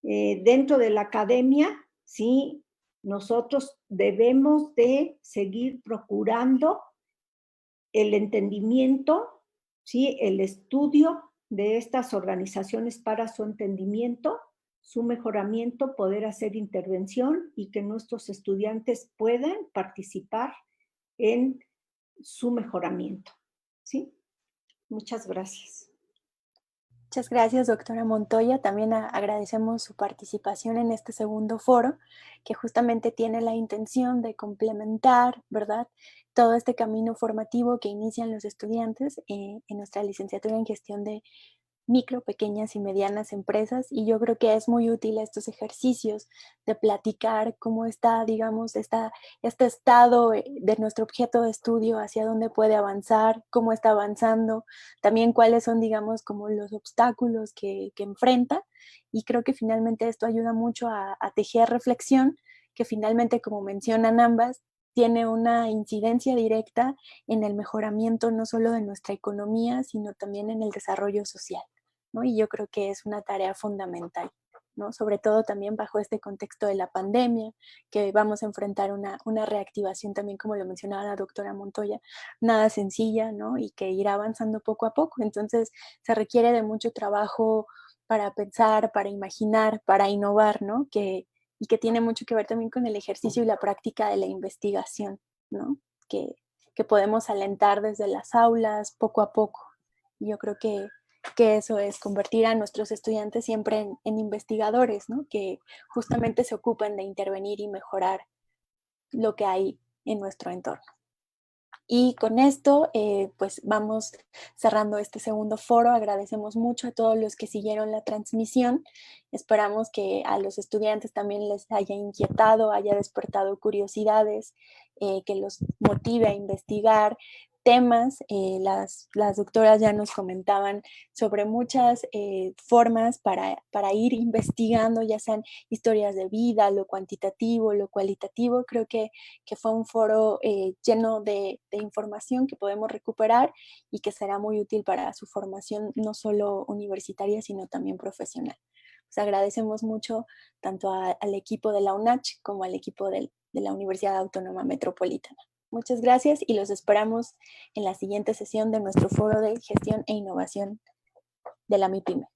dentro de la academia, sí, nosotros debemos de seguir procurando el entendimiento, ¿sí? El estudio de estas organizaciones para su entendimiento, su mejoramiento, poder hacer intervención y que nuestros estudiantes puedan participar en su mejoramiento, ¿sí? Muchas gracias. Muchas gracias, doctora Montoya. También agradecemos su participación en este segundo foro, que justamente tiene la intención de complementar, ¿verdad?, todo este camino formativo que inician los estudiantes en nuestra licenciatura en gestión de micro, pequeñas y medianas empresas, y yo creo que es muy útil estos ejercicios de platicar cómo está, digamos, este estado de nuestro objeto de estudio, hacia dónde puede avanzar, cómo está avanzando, también cuáles son, digamos, como los obstáculos que enfrenta, y creo que finalmente esto ayuda mucho a tejer reflexión, que finalmente, como mencionan ambas, tiene una incidencia directa en el mejoramiento no solo de nuestra economía, sino también en el desarrollo social, ¿no? Y yo creo que es una tarea fundamental. ¿no? Sobre todo también bajo este contexto de la pandemia, que vamos a enfrentar una reactivación también, como lo mencionaba la doctora Montoya, nada sencilla, ¿no? Y que irá avanzando poco a poco. Entonces, se requiere de mucho trabajo para pensar, para imaginar, para innovar, ¿no? Y que tiene mucho que ver también con el ejercicio y la práctica de la investigación, ¿no? Que podemos alentar desde las aulas poco a poco. Yo creo que eso es convertir a nuestros estudiantes siempre en investigadores, ¿no? Que justamente se ocupen de intervenir y mejorar lo que hay en nuestro entorno. Y con esto, pues vamos cerrando este segundo foro. Agradecemos mucho a todos los que siguieron la transmisión. Esperamos que a los estudiantes también les haya inquietado, haya despertado curiosidades, que los motive a investigar temas. Las doctoras ya nos comentaban sobre muchas formas para ir investigando, ya sean historias de vida, lo cuantitativo, lo cualitativo. Creo que fue un foro lleno de información que podemos recuperar y que será muy útil para su formación no solo universitaria, sino también profesional. Pues agradecemos mucho tanto al equipo de la UNACH como al equipo de la Universidad Autónoma Metropolitana. Muchas gracias y los esperamos en la siguiente sesión de nuestro foro de gestión e innovación de la MIPYME.